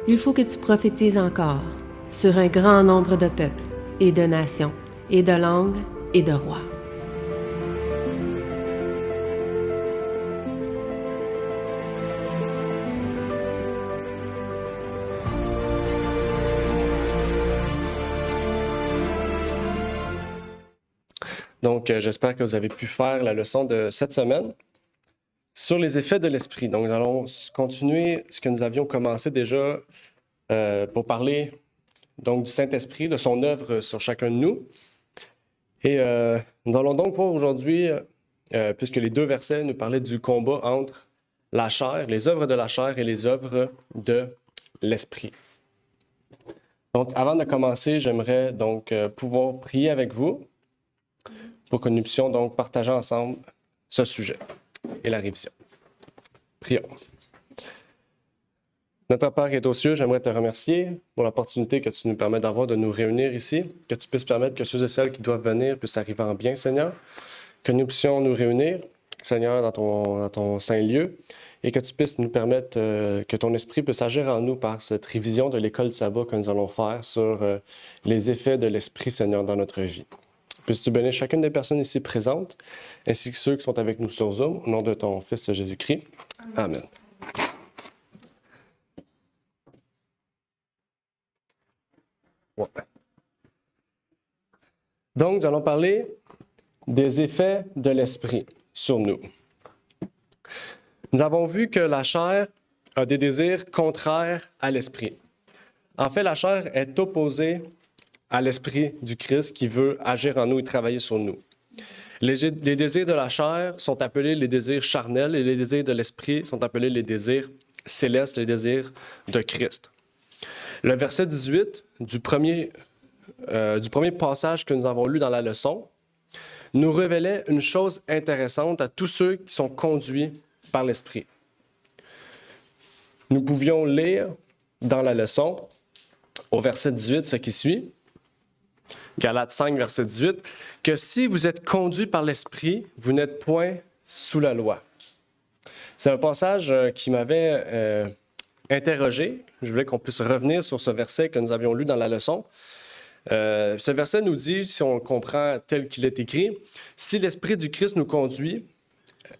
Il faut que tu prophétises encore sur un grand nombre de peuples et de nations et de langues et de rois. Donc, j'espère que vous avez pu faire la leçon de cette semaine sur les effets de l'esprit. Donc, nous allons continuer ce que nous avions commencé déjà pour parler donc, du Saint-Esprit, de son œuvre sur chacun de nous. Et nous allons donc voir aujourd'hui, puisque les deux versets nous parlaient du combat entre la chair, les œuvres de la chair et les œuvres de l'esprit. Donc, avant de commencer, j'aimerais donc pouvoir prier avec vous pour que nous puissions donc partager ensemble ce sujet et la révision. Prions. Notre Père qui est aux cieux, j'aimerais te remercier pour l'opportunité que tu nous permets d'avoir de nous réunir ici, que tu puisses permettre que ceux et celles qui doivent venir puissent arriver en bien, Seigneur, que nous puissions nous réunir, Seigneur, dans ton saint lieu, et que tu puisses nous permettre que ton esprit puisse agir en nous par cette révision de l'école de sabbat que nous allons faire sur les effets de l'esprit, Seigneur, dans notre vie. Puisses-tu bénir chacune des personnes ici présentes, ainsi que ceux qui sont avec nous sur Zoom, au nom de ton Fils Jésus-Christ. Amen. Ouais. Donc, nous allons parler des effets de l'esprit sur nous. Nous avons vu que la chair a des désirs contraires à l'esprit. En fait, la chair est opposée à l'esprit du Christ qui veut agir en nous et travailler sur nous. Les désirs de la chair sont appelés les désirs charnels et les désirs de l'esprit sont appelés les désirs célestes, les désirs de Christ. Le verset 18 du premier passage que nous avons lu dans la leçon nous révélait une chose intéressante à tous ceux qui sont conduits par l'esprit. Nous pouvions lire dans la leçon, au verset 18, ce qui suit, Galates 5, verset 18, que si vous êtes conduits par l'Esprit, vous n'êtes point sous la loi. C'est un passage qui m'avait interrogé. Je voulais qu'on puisse revenir sur ce verset que nous avions lu dans la leçon. Ce verset nous dit, si on le comprend tel qu'il est écrit, si l'Esprit du Christ nous conduit,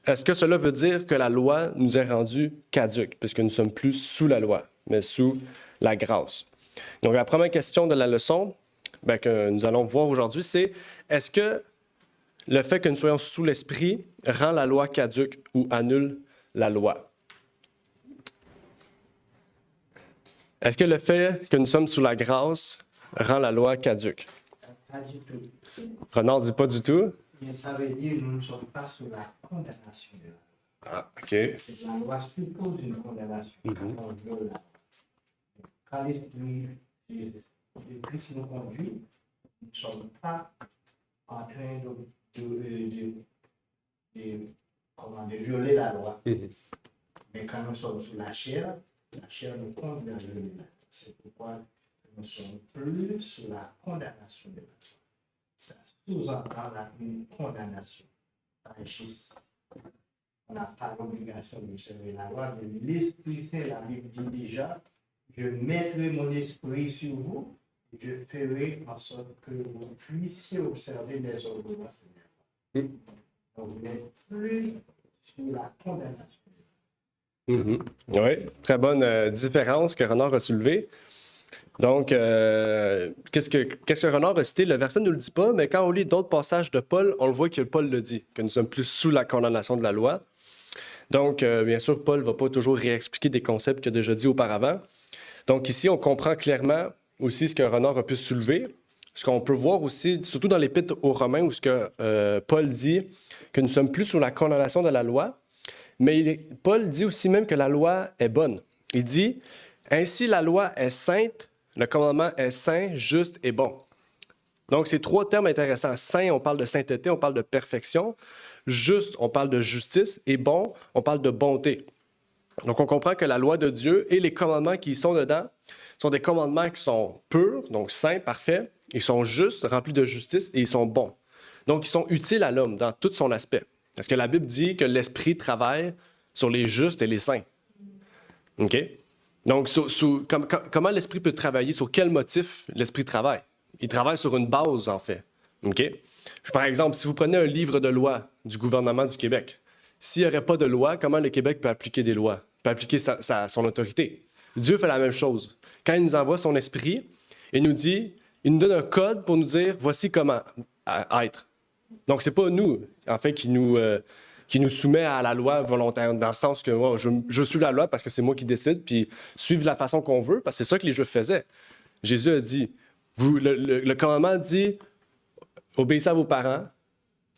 est-ce que cela veut dire que la loi nous est rendue caduque, puisque nous ne sommes plus sous la loi, mais sous la grâce? Donc, la première question de la leçon, que nous allons voir aujourd'hui, c'est est-ce que le fait que nous soyons sous l'esprit rend la loi caduque ou annule la loi? Est-ce que le fait que nous sommes sous la grâce rend la loi caduque? Pas du tout. Renard dit pas du tout. Mais ça veut dire que nous ne sommes pas sous la condamnation de la loi. Ah, OK. La loi suppose une condamnation. On veut la... Quand l'Esprit de Christ nous conduit, nous ne sommes pas en train de violer la loi. Mais quand nous sommes sous la chair nous conduit à violer la loi. C'est pourquoi nous ne sommes plus sous la condamnation de la loi. Ça sous-entend une condamnation. On n'a pas l'obligation de servir la loi, mais l'Esprit Saint, la Bible dit déjà, je mettrai mon esprit sur vous, et je ferai en sorte que vous puissiez observer mes ordonnances. Donc, vous n'êtes plus sous la condamnation. Oui, très bonne différence que Renard a soulevée. Donc, qu'est-ce que Renard a cité? Le verset ne nous le dit pas, mais quand on lit d'autres passages de Paul, on le voit que Paul le dit, que nous sommes plus sous la condamnation de la loi. Donc, bien sûr, Paul ne va pas toujours réexpliquer des concepts qu'il a déjà dit auparavant. Donc, ici, on comprend clairement aussi ce que Renard a pu soulever, ce qu'on peut voir aussi, surtout dans l'Épître aux Romains, où ce que Paul dit que nous sommes plus sous la condamnation de la loi, mais Paul dit aussi même que la loi est bonne. Il dit, ainsi la loi est sainte, le commandement est saint, juste et bon. Donc, ces trois termes intéressants. Saint, on parle de sainteté, on parle de perfection. Juste, on parle de justice. Et bon, on parle de bonté. Donc, on comprend que la loi de Dieu et les commandements qui y sont dedans sont des commandements qui sont purs, donc saints, parfaits. Ils sont justes, remplis de justice et ils sont bons. Donc, ils sont utiles à l'homme dans tout son aspect. Parce que la Bible dit que l'Esprit travaille sur les justes et les saints. OK? Donc, comment l'Esprit peut travailler? Sur quel motif l'Esprit travaille? Il travaille sur une base, en fait. OK? Par exemple, si vous prenez un livre de loi du gouvernement du Québec, s'il n'y aurait pas de loi, comment le Québec peut appliquer des lois, peut appliquer son autorité? Dieu fait la même chose. Quand il nous envoie son Esprit, il nous donne un code pour nous dire, voici comment être. Donc, ce n'est pas nous, en fait, qui nous soumet à la loi volontaire, dans le sens que je suis la loi parce que c'est moi qui décide, puis suivre la façon qu'on veut, parce que c'est ça que les Juifs faisaient. Jésus a dit, le commandement dit, obéissez à vos parents,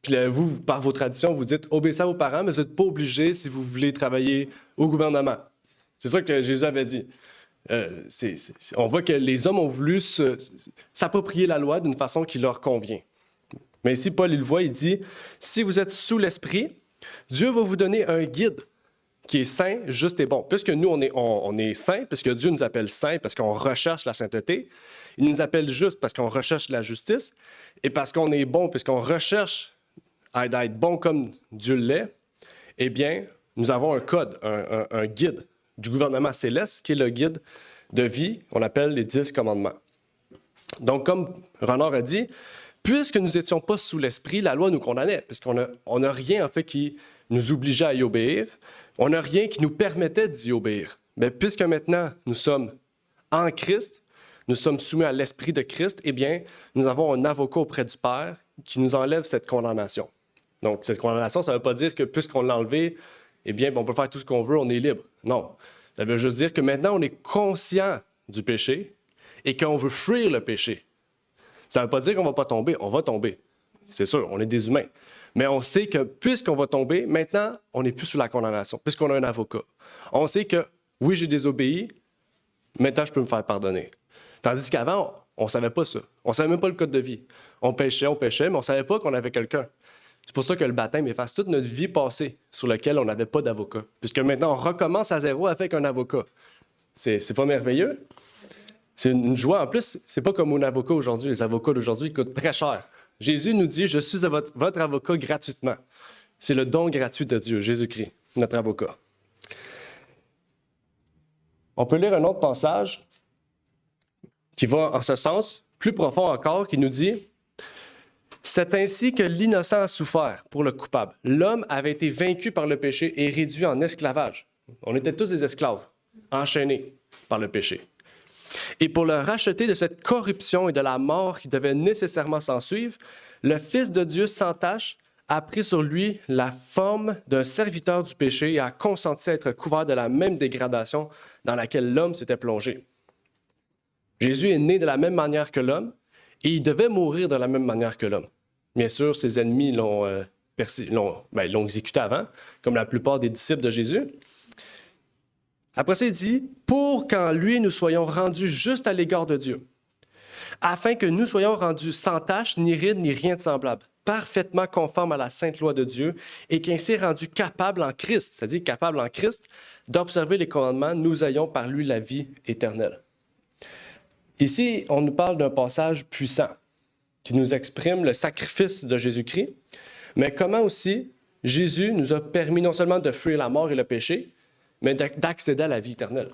puis vous, par vos traditions, vous dites, obéissez à vos parents, mais vous n'êtes pas obligés si vous voulez travailler au gouvernement. C'est ça que Jésus avait dit. On voit que les hommes ont voulu s'approprier la loi d'une façon qui leur convient. Mais ici, Paul, il le voit, il dit, si vous êtes sous l'Esprit, Dieu va vous donner un guide qui est saint, juste et bon. Puisque nous, on est saints, puisque Dieu nous appelle saints parce qu'on recherche la sainteté, il nous appelle juste parce qu'on recherche la justice, et parce qu'on est bon, puisqu'on recherche à être bon comme Dieu l'est, eh bien, nous avons un code, un guide du gouvernement céleste, qui est le guide de vie, qu'on appelle les 10 commandements. Donc, comme Renard a dit, puisque nous n'étions pas sous l'Esprit, la loi nous condamnait, puisqu'on n'a rien, en fait, qui nous obligeait à y obéir. On n'a rien qui nous permettait d'y obéir. Mais puisque maintenant, nous sommes en Christ, nous sommes soumis à l'Esprit de Christ, eh bien, nous avons un avocat auprès du Père qui nous enlève cette condamnation. Donc, cette condamnation, ça ne veut pas dire que puisqu'on l'a enlevé, eh bien, on peut faire tout ce qu'on veut, on est libre. Non. Ça veut juste dire que maintenant, on est conscient du péché et qu'on veut fuir le péché. Ça ne veut pas dire qu'on ne va pas tomber. On va tomber. C'est sûr, on est des humains. Mais on sait que puisqu'on va tomber, maintenant, on n'est plus sous la condamnation, puisqu'on a un avocat. On sait que, oui, j'ai désobéi, maintenant, je peux me faire pardonner. Tandis qu'avant, on ne savait pas ça. On ne savait même pas le code de vie. On péchait, mais on ne savait pas qu'on avait quelqu'un. C'est pour ça que le baptême efface toute notre vie passée sur laquelle on n'avait pas d'avocat. Puisque maintenant, on recommence à zéro avec un avocat. C'est pas merveilleux? C'est une joie. En plus, c'est pas comme un avocat aujourd'hui. Les avocats d'aujourd'hui coûtent très cher. Jésus nous dit, je suis votre avocat gratuitement. C'est le don gratuit de Dieu, Jésus-Christ, notre avocat. On peut lire un autre passage qui va en ce sens, plus profond encore, qui nous dit, c'est ainsi que l'innocent a souffert pour le coupable. L'homme avait été vaincu par le péché et réduit en esclavage. On était tous des esclaves, enchaînés par le péché. Et pour le racheter de cette corruption et de la mort qui devait nécessairement s'ensuivre, le Fils de Dieu sans tache a pris sur lui la forme d'un serviteur du péché et a consenti à être couvert de la même dégradation dans laquelle l'homme s'était plongé. Jésus est né de la même manière que l'homme et il devait mourir de la même manière que l'homme. Bien sûr, ses ennemis l'ont exécuté avant, comme la plupart des disciples de Jésus. Après ça, il dit, pour qu'en lui, nous soyons rendus justes à l'égard de Dieu, afin que nous soyons rendus sans tache, ni ride, ni rien de semblable, parfaitement conformes à la sainte loi de Dieu, et qu'ainsi rendus capables en Christ, c'est-à-dire capables en Christ, d'observer les commandements, nous ayons par lui la vie éternelle. Ici, on nous parle d'un passage puissant qui nous exprime le sacrifice de Jésus-Christ, mais comment aussi Jésus nous a permis non seulement de fuir la mort et le péché, mais d'accéder à la vie éternelle.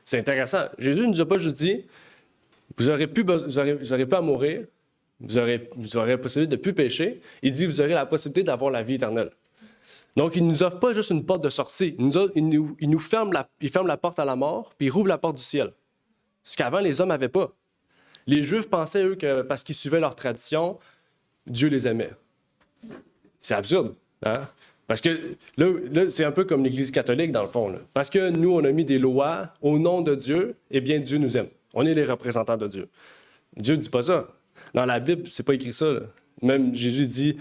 C'est intéressant. Jésus ne nous a pas juste dit, vous aurez pas à mourir, vous aurez la possibilité de ne plus pécher. Il dit, vous aurez la possibilité d'avoir la vie éternelle. Donc, il ne nous offre pas juste une porte de sortie. Il ferme la porte à la mort, puis il rouvre la porte du ciel. Ce qu'avant, les hommes n'avaient pas. Les Juifs pensaient, eux, que parce qu'ils suivaient leur tradition, Dieu les aimait. C'est absurde, hein? Parce que là, c'est un peu comme l'Église catholique, dans le fond. Là. Parce que nous, on a mis des lois au nom de Dieu, eh bien, Dieu nous aime. On est les représentants de Dieu. Dieu ne dit pas ça. Dans la Bible, c'est pas écrit ça. Là. Même Jésus dit,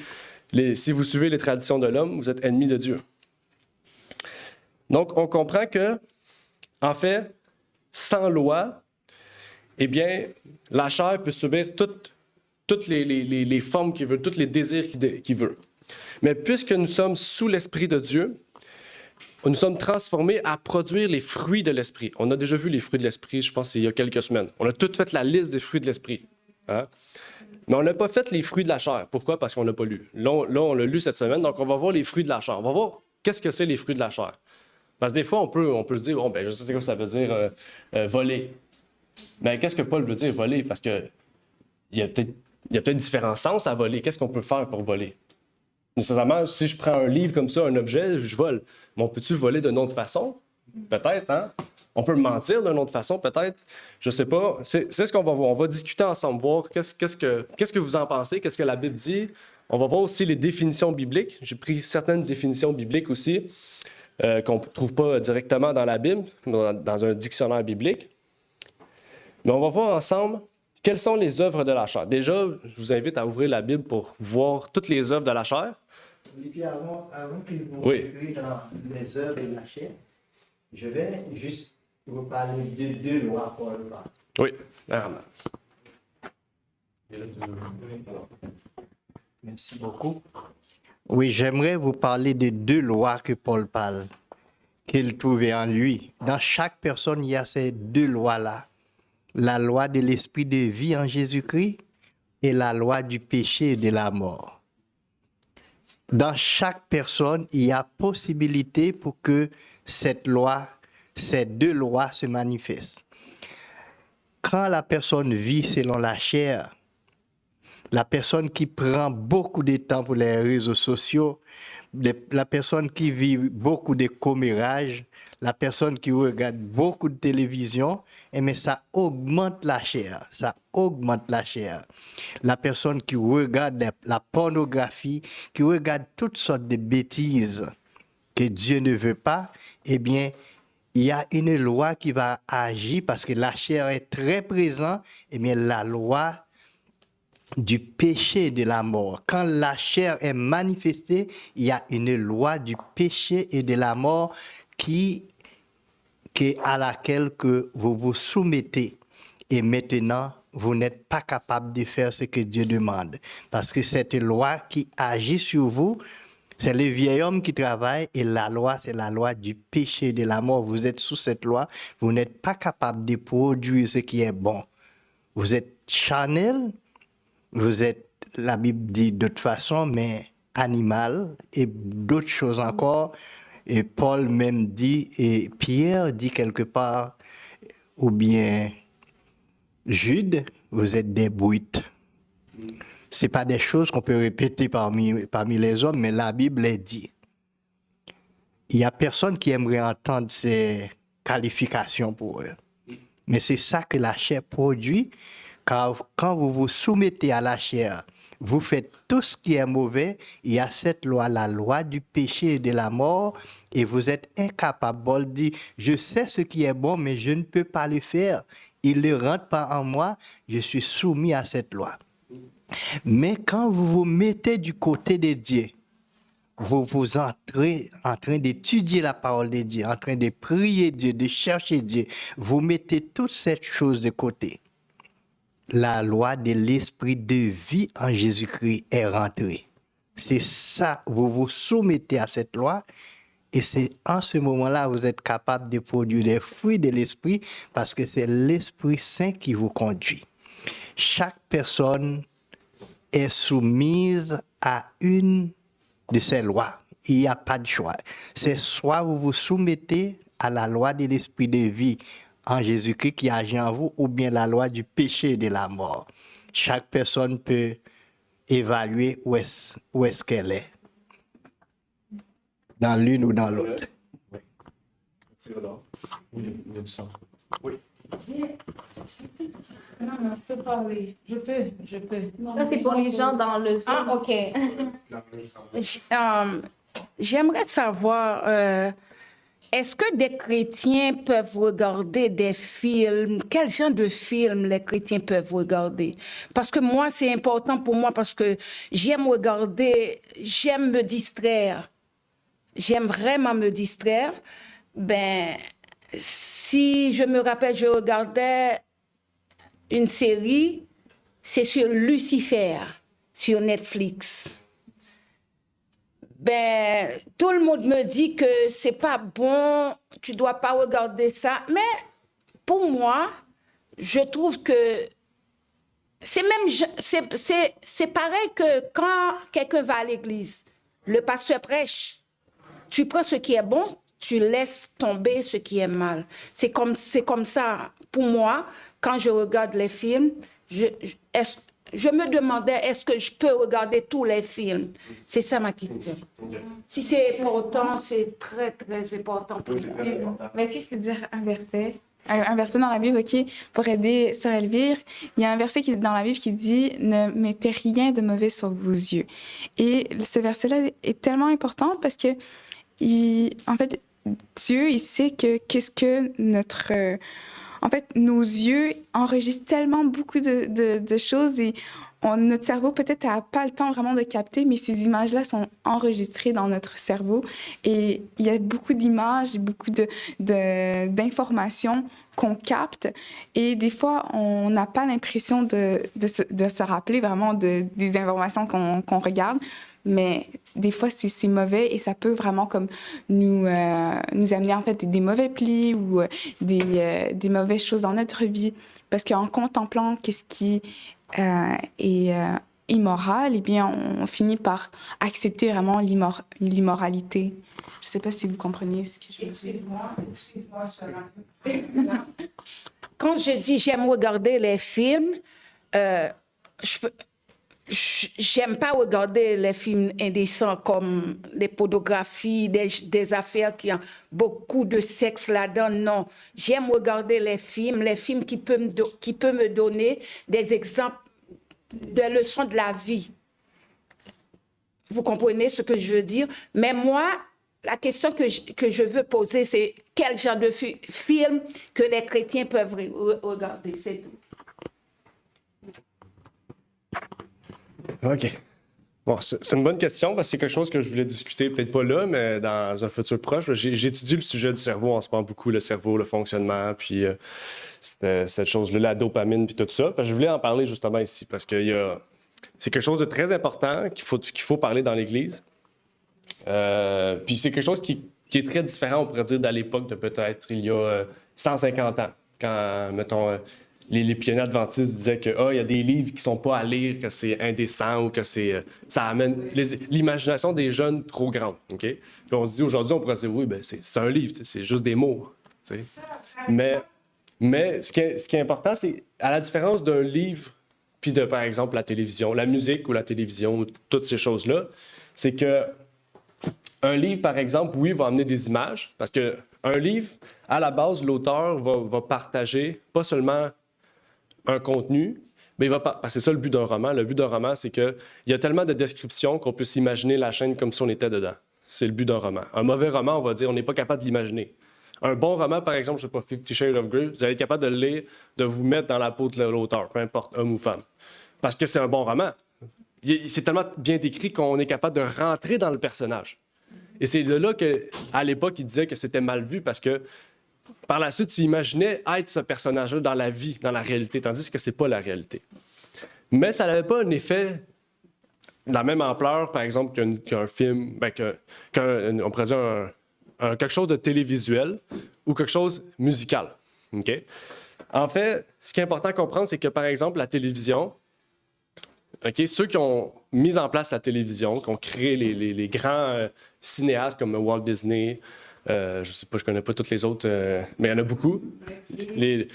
si vous suivez les traditions de l'homme, vous êtes ennemis de Dieu. Donc, on comprend que, en fait, sans loi, eh bien, la chair peut subir toutes les formes qu'il veut, tous les désirs qu'il veut. Mais puisque nous sommes sous l'Esprit de Dieu, nous sommes transformés à produire les fruits de l'Esprit. On a déjà vu les fruits de l'Esprit, je pense, il y a quelques semaines. On a tout fait la liste des fruits de l'Esprit. Hein? Mais on n'a pas fait les fruits de la chair. Pourquoi? Parce qu'on ne l'a pas lu. Là, on l'a lu cette semaine, donc on va voir les fruits de la chair. On va voir qu'est-ce que c'est les fruits de la chair. Parce que des fois, on peut se dire, bon, ben, je sais ce que ça veut dire voler. Mais qu'est-ce que Paul veut dire voler? Parce que il y a peut-être différents sens à voler. Qu'est-ce qu'on peut faire pour voler? Nécessairement, si je prends un livre comme ça, un objet, je vole. Mais on peut-tu voler d'une autre façon? Peut-être, hein? On peut mentir d'une autre façon, peut-être. Je sais pas. C'est ce qu'on va voir. On va discuter ensemble, voir qu'est-ce que vous en pensez, qu'est-ce que la Bible dit. On va voir aussi les définitions bibliques. J'ai pris certaines définitions bibliques aussi qu'on ne trouve pas directement dans la Bible, dans un dictionnaire biblique. Mais on va voir ensemble quelles sont les œuvres de la chair. Déjà, je vous invite à ouvrir la Bible pour voir toutes les œuvres de la chair. Olivier, avant que vous Oui. rentriez dans les œuvres de la chair, je vais juste vous parler de deux lois Paul parle. Oui, vraiment. Merci beaucoup. Oui, j'aimerais vous parler de deux lois que Paul parle, qu'il trouvait en lui. Dans chaque personne, il y a ces deux lois-là. La loi de l'esprit de vie en Jésus-Christ et la loi du péché et de la mort. Dans chaque personne, il y a possibilité pour que cette loi, ces deux lois se manifestent. Quand la personne vit selon la chair, la personne qui prend beaucoup de temps pour les réseaux sociaux, la personne qui vit beaucoup de commérages, la personne qui regarde beaucoup de télévision, mais ça augmente la chair, ça augmente la chair. La personne qui regarde la pornographie, qui regarde toutes sortes de bêtises que Dieu ne veut pas, eh bien, il y a une loi qui va agir parce que la chair est très présente, eh bien, la loi du péché et de la mort. Quand la chair est manifestée, il y a une loi du péché et de la mort à laquelle que vous vous soumettez. Et maintenant, vous n'êtes pas capable de faire ce que Dieu demande. Parce que cette loi qui agit sur vous, c'est le vieil homme qui travaille et la loi, c'est la loi du péché et de la mort. Vous êtes sous cette loi, vous n'êtes pas capable de produire ce qui est bon. Vous êtes charnel, vous êtes, la Bible dit d'autres façons, mais animal et d'autres choses encore. Et Paul même dit, et Pierre dit quelque part, ou bien Jude, vous êtes des brutes. Ce n'est pas des choses qu'on peut répéter parmi les hommes, mais la Bible les dit. Il n'y a personne qui aimerait entendre ces qualifications pour eux. Mais c'est ça que la chair produit. Car quand vous vous soumettez à la chair, vous faites tout ce qui est mauvais, il y a cette loi, la loi du péché et de la mort, et vous êtes incapable. Paul dit, je sais ce qui est bon, mais je ne peux pas le faire. Il ne rentre pas en moi, je suis soumis à cette loi. Mais quand vous vous mettez du côté de Dieu, vous vous entrez en train d'étudier la parole de Dieu, en train de prier Dieu, de chercher Dieu, vous mettez toutes ces choses de côté. La loi de l'esprit de vie en Jésus-Christ est rentrée. C'est ça, vous vous soumettez à cette loi et c'est en ce moment-là vous êtes capable de produire des fruits de l'esprit parce que c'est l'Esprit Saint qui vous conduit. Chaque personne est soumise à une de ces lois. Il n'y a pas de choix. C'est soit vous vous soumettez à la loi de l'esprit de vie en Jésus-Christ qui agit en vous, ou bien la loi du péché et de la mort. Chaque personne peut évaluer où est-ce qu'elle est, dans l'une ou dans l'autre. Oui. Non, je peux parler. Je peux. Ça, c'est pour les gens dans le Zoom. Ah, OK. J'aimerais savoir, est-ce que des chrétiens peuvent regarder des films? Quel genre de films les chrétiens peuvent regarder? Parce que moi, c'est important pour moi parce que j'aime regarder, j'aime me distraire. J'aime vraiment me distraire. Ben, si je me rappelle, je regardais une série, c'est sur Lucifer, sur Netflix. Ben, tout le monde me dit que c'est pas bon, tu dois pas regarder ça. Mais pour moi, je trouve que c'est pareil que quand quelqu'un va à l'église, le pasteur prêche, tu prends ce qui est bon, tu laisses tomber ce qui est mal. C'est comme ça, pour moi, quand je regarde les films, je me demandais, est-ce que je peux regarder tous les films? C'est ça ma question. Si c'est important, c'est très, très important pour moi. Mais si je peux dire un verset dans la Bible, OK, pour aider Sœur Elvire, il y a un verset dans la Bible qui dit « Ne mettez rien de mauvais sur vos yeux ». Et ce verset-là est tellement important parce que, en fait, Dieu, il sait qu'est-ce que notre... en fait, nos yeux enregistrent tellement beaucoup de choses et notre cerveau peut-être n'a pas le temps vraiment de capter, mais ces images-là sont enregistrées dans notre cerveau et il y a beaucoup d'images, beaucoup d'informations qu'on capte et des fois, on n'a pas l'impression de se rappeler vraiment des informations qu'on regarde. Mais des fois, c'est mauvais et ça peut vraiment comme nous amener en fait des mauvais plis ou des mauvaises choses dans notre vie. Parce qu'en contemplant qu'est-ce qui est immoral, eh bien, on finit par accepter vraiment l'immoralité. Je ne sais pas si vous comprenez ce que je veux dire. Excuse-moi, quand je dis j'aime regarder les films, j'aime pas regarder les films indécents comme des pornographies, des affaires qui ont beaucoup de sexe là-dedans. Non, j'aime regarder les films qui peuvent me donner des exemples, des leçons de la vie. Vous comprenez ce que je veux dire? Mais moi, la question que je veux poser, c'est quel genre de film que les chrétiens peuvent regarder, c'est tout. OK. Bon, c'est une bonne question parce que c'est quelque chose que je voulais discuter, peut-être pas là, mais dans un futur proche. J'ai étudié le sujet du cerveau en ce moment beaucoup, le cerveau, le fonctionnement, puis cette chose-là, la dopamine, puis tout ça. Parce que je voulais en parler justement ici parce que c'est quelque chose de très important qu'il faut parler dans l'Église. Puis c'est quelque chose qui est très différent, on pourrait dire, d'à l'époque de peut-être il y a 150 ans, quand, mettons, les pionniers adventistes disaient que il y a des livres qui sont pas à lire, que c'est indécent ou que ça amène l'imagination des jeunes trop grande. OK? Puis on se dit aujourd'hui, on pourrait dire oui, ben c'est un livre, c'est juste des mots. Mais ce qui est important, c'est à la différence d'un livre puis de, par exemple, la télévision, la musique ou la télévision, ou toutes ces choses-là, c'est que un livre, par exemple, oui, va amener des images, parce qu'un livre, à la base, l'auteur va partager pas seulement un contenu, mais parce que c'est ça le but d'un roman. Le but d'un roman, c'est qu'il y a tellement de descriptions qu'on peut s'imaginer la scène comme si on était dedans. C'est le but d'un roman. Un mauvais roman, on va dire, on n'est pas capable de l'imaginer. Un bon roman, par exemple, je ne sais pas, 50 Shades of Grey, vous allez être capable de le lire, de vous mettre dans la peau de l'auteur, peu importe, homme ou femme. Parce que c'est un bon roman. C'est tellement bien décrit qu'on est capable de rentrer dans le personnage. Et c'est de là qu'à l'époque, il disait que c'était mal vu parce que par la suite, tu imaginais être ce personnage-là dans la vie, dans la réalité, tandis que c'est pas la réalité. Mais ça n'avait pas un effet de la même ampleur, par exemple, qu'un film, on pourrait dire quelque chose de télévisuel ou quelque chose musical. Okay? En fait, ce qui est important à comprendre, c'est que, par exemple, la télévision, ceux qui ont mis en place la télévision, qui ont créé les grands cinéastes comme Walt Disney, je sais pas, je connais pas toutes les autres, mais il y en a beaucoup. Les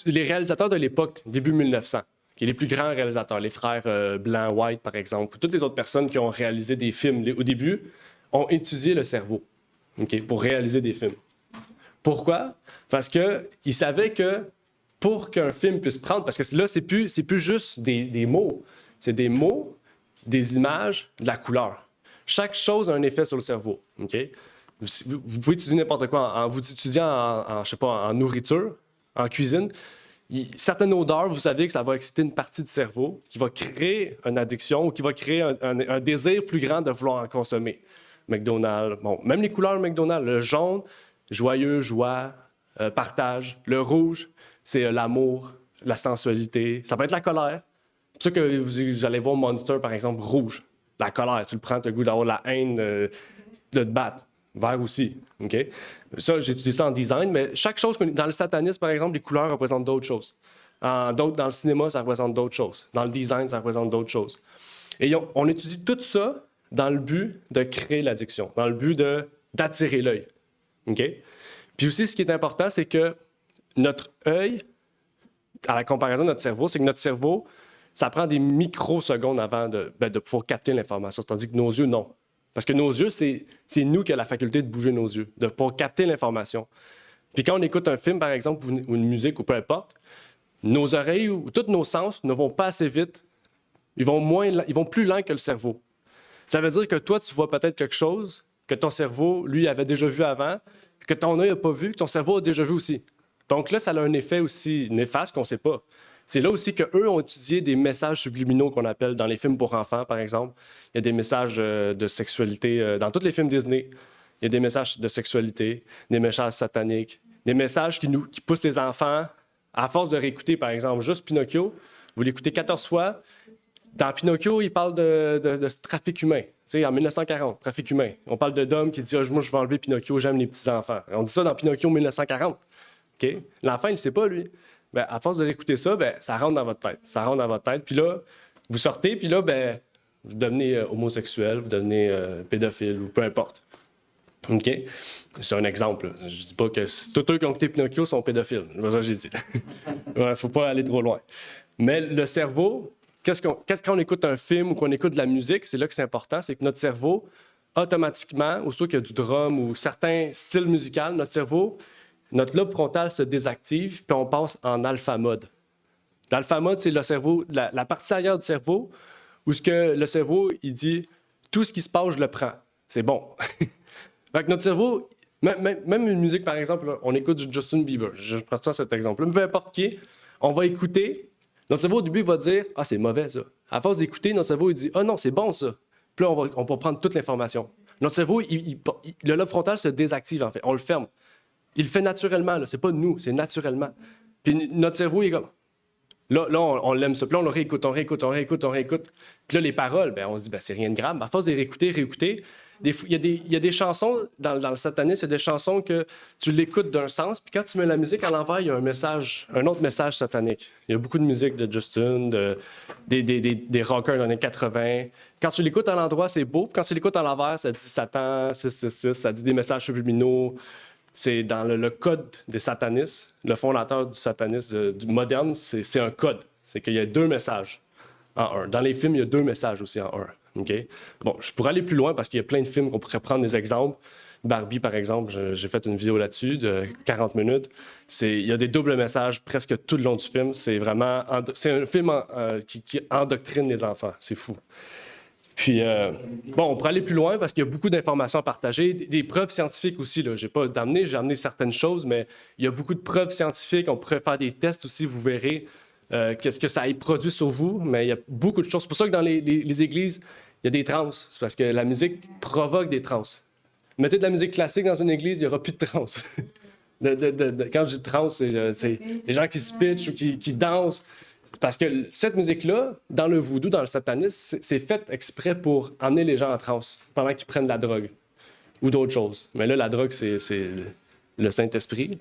réalisateurs de l'époque, début 1900, qui est les plus grands réalisateurs, les frères Blanc-White, par exemple, ou toutes les autres personnes qui ont réalisé des films au début, ont étudié le cerveau pour réaliser des films. Pourquoi? Parce qu'ils savaient que pour qu'un film puisse prendre, parce que là, c'est plus juste des mots, c'est des mots, des images, de la couleur. Chaque chose a un effet sur le cerveau. Okay? Vous pouvez étudier n'importe quoi. Vous étudiez en nourriture, en cuisine, certaines odeurs, vous savez que ça va exciter une partie du cerveau qui va créer une addiction ou qui va créer un désir plus grand de vouloir en consommer. McDonald's, bon, même les couleurs McDonald's, le jaune, joyeux, joie, partage. Le rouge, c'est l'amour, la sensualité. Ça peut être la colère. C'est pour ça que vous allez voir Monster, par exemple, rouge. La colère, tu le prends, tu as le goût d'avoir la haine, de te battre. Vert aussi. OK? Ça, j'ai étudié ça en design, mais chaque chose, dans le satanisme, par exemple, les couleurs représentent d'autres choses. Dans le cinéma, ça représente d'autres choses. Dans le design, ça représente d'autres choses. Et on étudie tout ça dans le but de créer l'addiction, dans le but de d'attirer l'œil. OK? Puis aussi, ce qui est important, c'est que notre œil, à la comparaison de notre cerveau, c'est que notre cerveau, ça prend des microsecondes avant de pouvoir capter l'information, tandis que nos yeux, non. Parce que nos yeux, c'est nous qui avons la faculté de bouger nos yeux, de pouvoir capter l'information. Puis quand on écoute un film, par exemple, ou une musique, ou peu importe, nos oreilles ou tous nos sens ne vont pas assez vite. Ils vont plus lent que le cerveau. Ça veut dire que toi, tu vois peut-être quelque chose que ton cerveau, lui, avait déjà vu avant, que ton œil n'a pas vu, que ton cerveau a déjà vu aussi. Donc là, ça a un effet aussi néfaste qu'on ne sait pas. C'est là aussi qu'eux ont étudié des messages subliminaux qu'on appelle dans les films pour enfants, par exemple. Il y a des messages de sexualité dans tous les films Disney. Il y a des messages de sexualité, des messages sataniques, des messages qui poussent les enfants, à force de réécouter, par exemple, juste Pinocchio, vous l'écoutez 14 fois. Dans Pinocchio, il parle de trafic humain. Tu sais, en 1940, trafic humain. On parle d'homme qui dit « Moi, je vais enlever Pinocchio, j'aime les petits-enfants. » On dit ça dans Pinocchio 1940. Okay? L'enfant, il ne sait pas, lui. Ben, à force de réécouter ça, ben, ça rentre dans votre tête. Ça rentre dans votre tête. Puis là, vous sortez, puis là, ben, vous devenez homosexuel, vous devenez pédophile ou peu importe. OK? C'est un exemple. Là. Je ne dis pas que tous eux qui ont écouté Pinocchio sont pédophiles. C'est pas ça que j'ai dit. Il ne faut pas aller trop loin. Mais le cerveau, quand on écoute un film ou qu'on écoute de la musique, c'est là que c'est important, c'est que notre cerveau, automatiquement, aussitôt qu'il y a du drum ou certains styles musicaux, notre lobe frontal se désactive, puis on passe en alpha mode. L'alpha mode, c'est le cerveau, la partie arrière du cerveau, où ce que le cerveau, il dit « tout ce qui se passe, je le prends. C'est bon. » Fait que notre cerveau, même une musique, par exemple, on écoute du Justin Bieber, je prends ça cet exemple, peu importe qui, on va écouter, notre cerveau au début va dire « Ah, c'est mauvais ça ». À force d'écouter, notre cerveau il dit « Ah non, c'est bon ça ». Puis là, on va prendre toute l'information. Notre cerveau, le lobe frontal se désactive en fait, on le ferme. Il le fait naturellement, là. C'est pas nous, c'est naturellement. Puis notre cerveau, il est comme... Là on l'aime ça. Puis là, on le réécoute. Puis là, les paroles, ben, on se dit, ben, c'est rien de grave. Mais à force de réécouter, il y a des chansons, dans le satanisme, il y a des chansons que tu l'écoutes d'un sens, puis quand tu mets la musique à l'envers, il y a un autre message satanique. Il y a beaucoup de musique de Justin, des rockers dans les années 80. Quand tu l'écoutes à l'endroit, c'est beau. Puis quand tu l'écoutes à l'envers, ça dit Satan, 666, ça dit des messages subliminaux. C'est dans le code des satanistes. Le fondateur du satanisme moderne, c'est un code. C'est qu'il y a 2 messages en un. Dans les films, il y a 2 messages aussi en un. Okay? Bon, je pourrais aller plus loin parce qu'il y a plein de films qu'on pourrait prendre des exemples. Barbie, par exemple, j'ai fait une vidéo là-dessus de 40 minutes. Il y a des doubles messages presque tout le long du film. C'est un film qui endoctrine les enfants. C'est fou. Puis, on pourrait aller plus loin parce qu'il y a beaucoup d'informations à partager, des preuves scientifiques aussi. Là. J'ai amené certaines choses, mais il y a beaucoup de preuves scientifiques. On pourrait faire des tests aussi, vous verrez qu'est-ce que ça a produit sur vous. Mais il y a beaucoup de choses. C'est pour ça que dans les églises, il y a des trans. C'est parce que la musique provoque des trans. Mettez de la musique classique dans une église, il n'y aura plus de trans. Quand je dis trans, c'est les gens qui se pitchent ou qui dansent. Parce que cette musique-là, dans le voodoo, dans le satanisme, c'est fait exprès pour emmener les gens en transe pendant qu'ils prennent de la drogue ou d'autres choses. Mais là, la drogue, c'est le Saint-Esprit.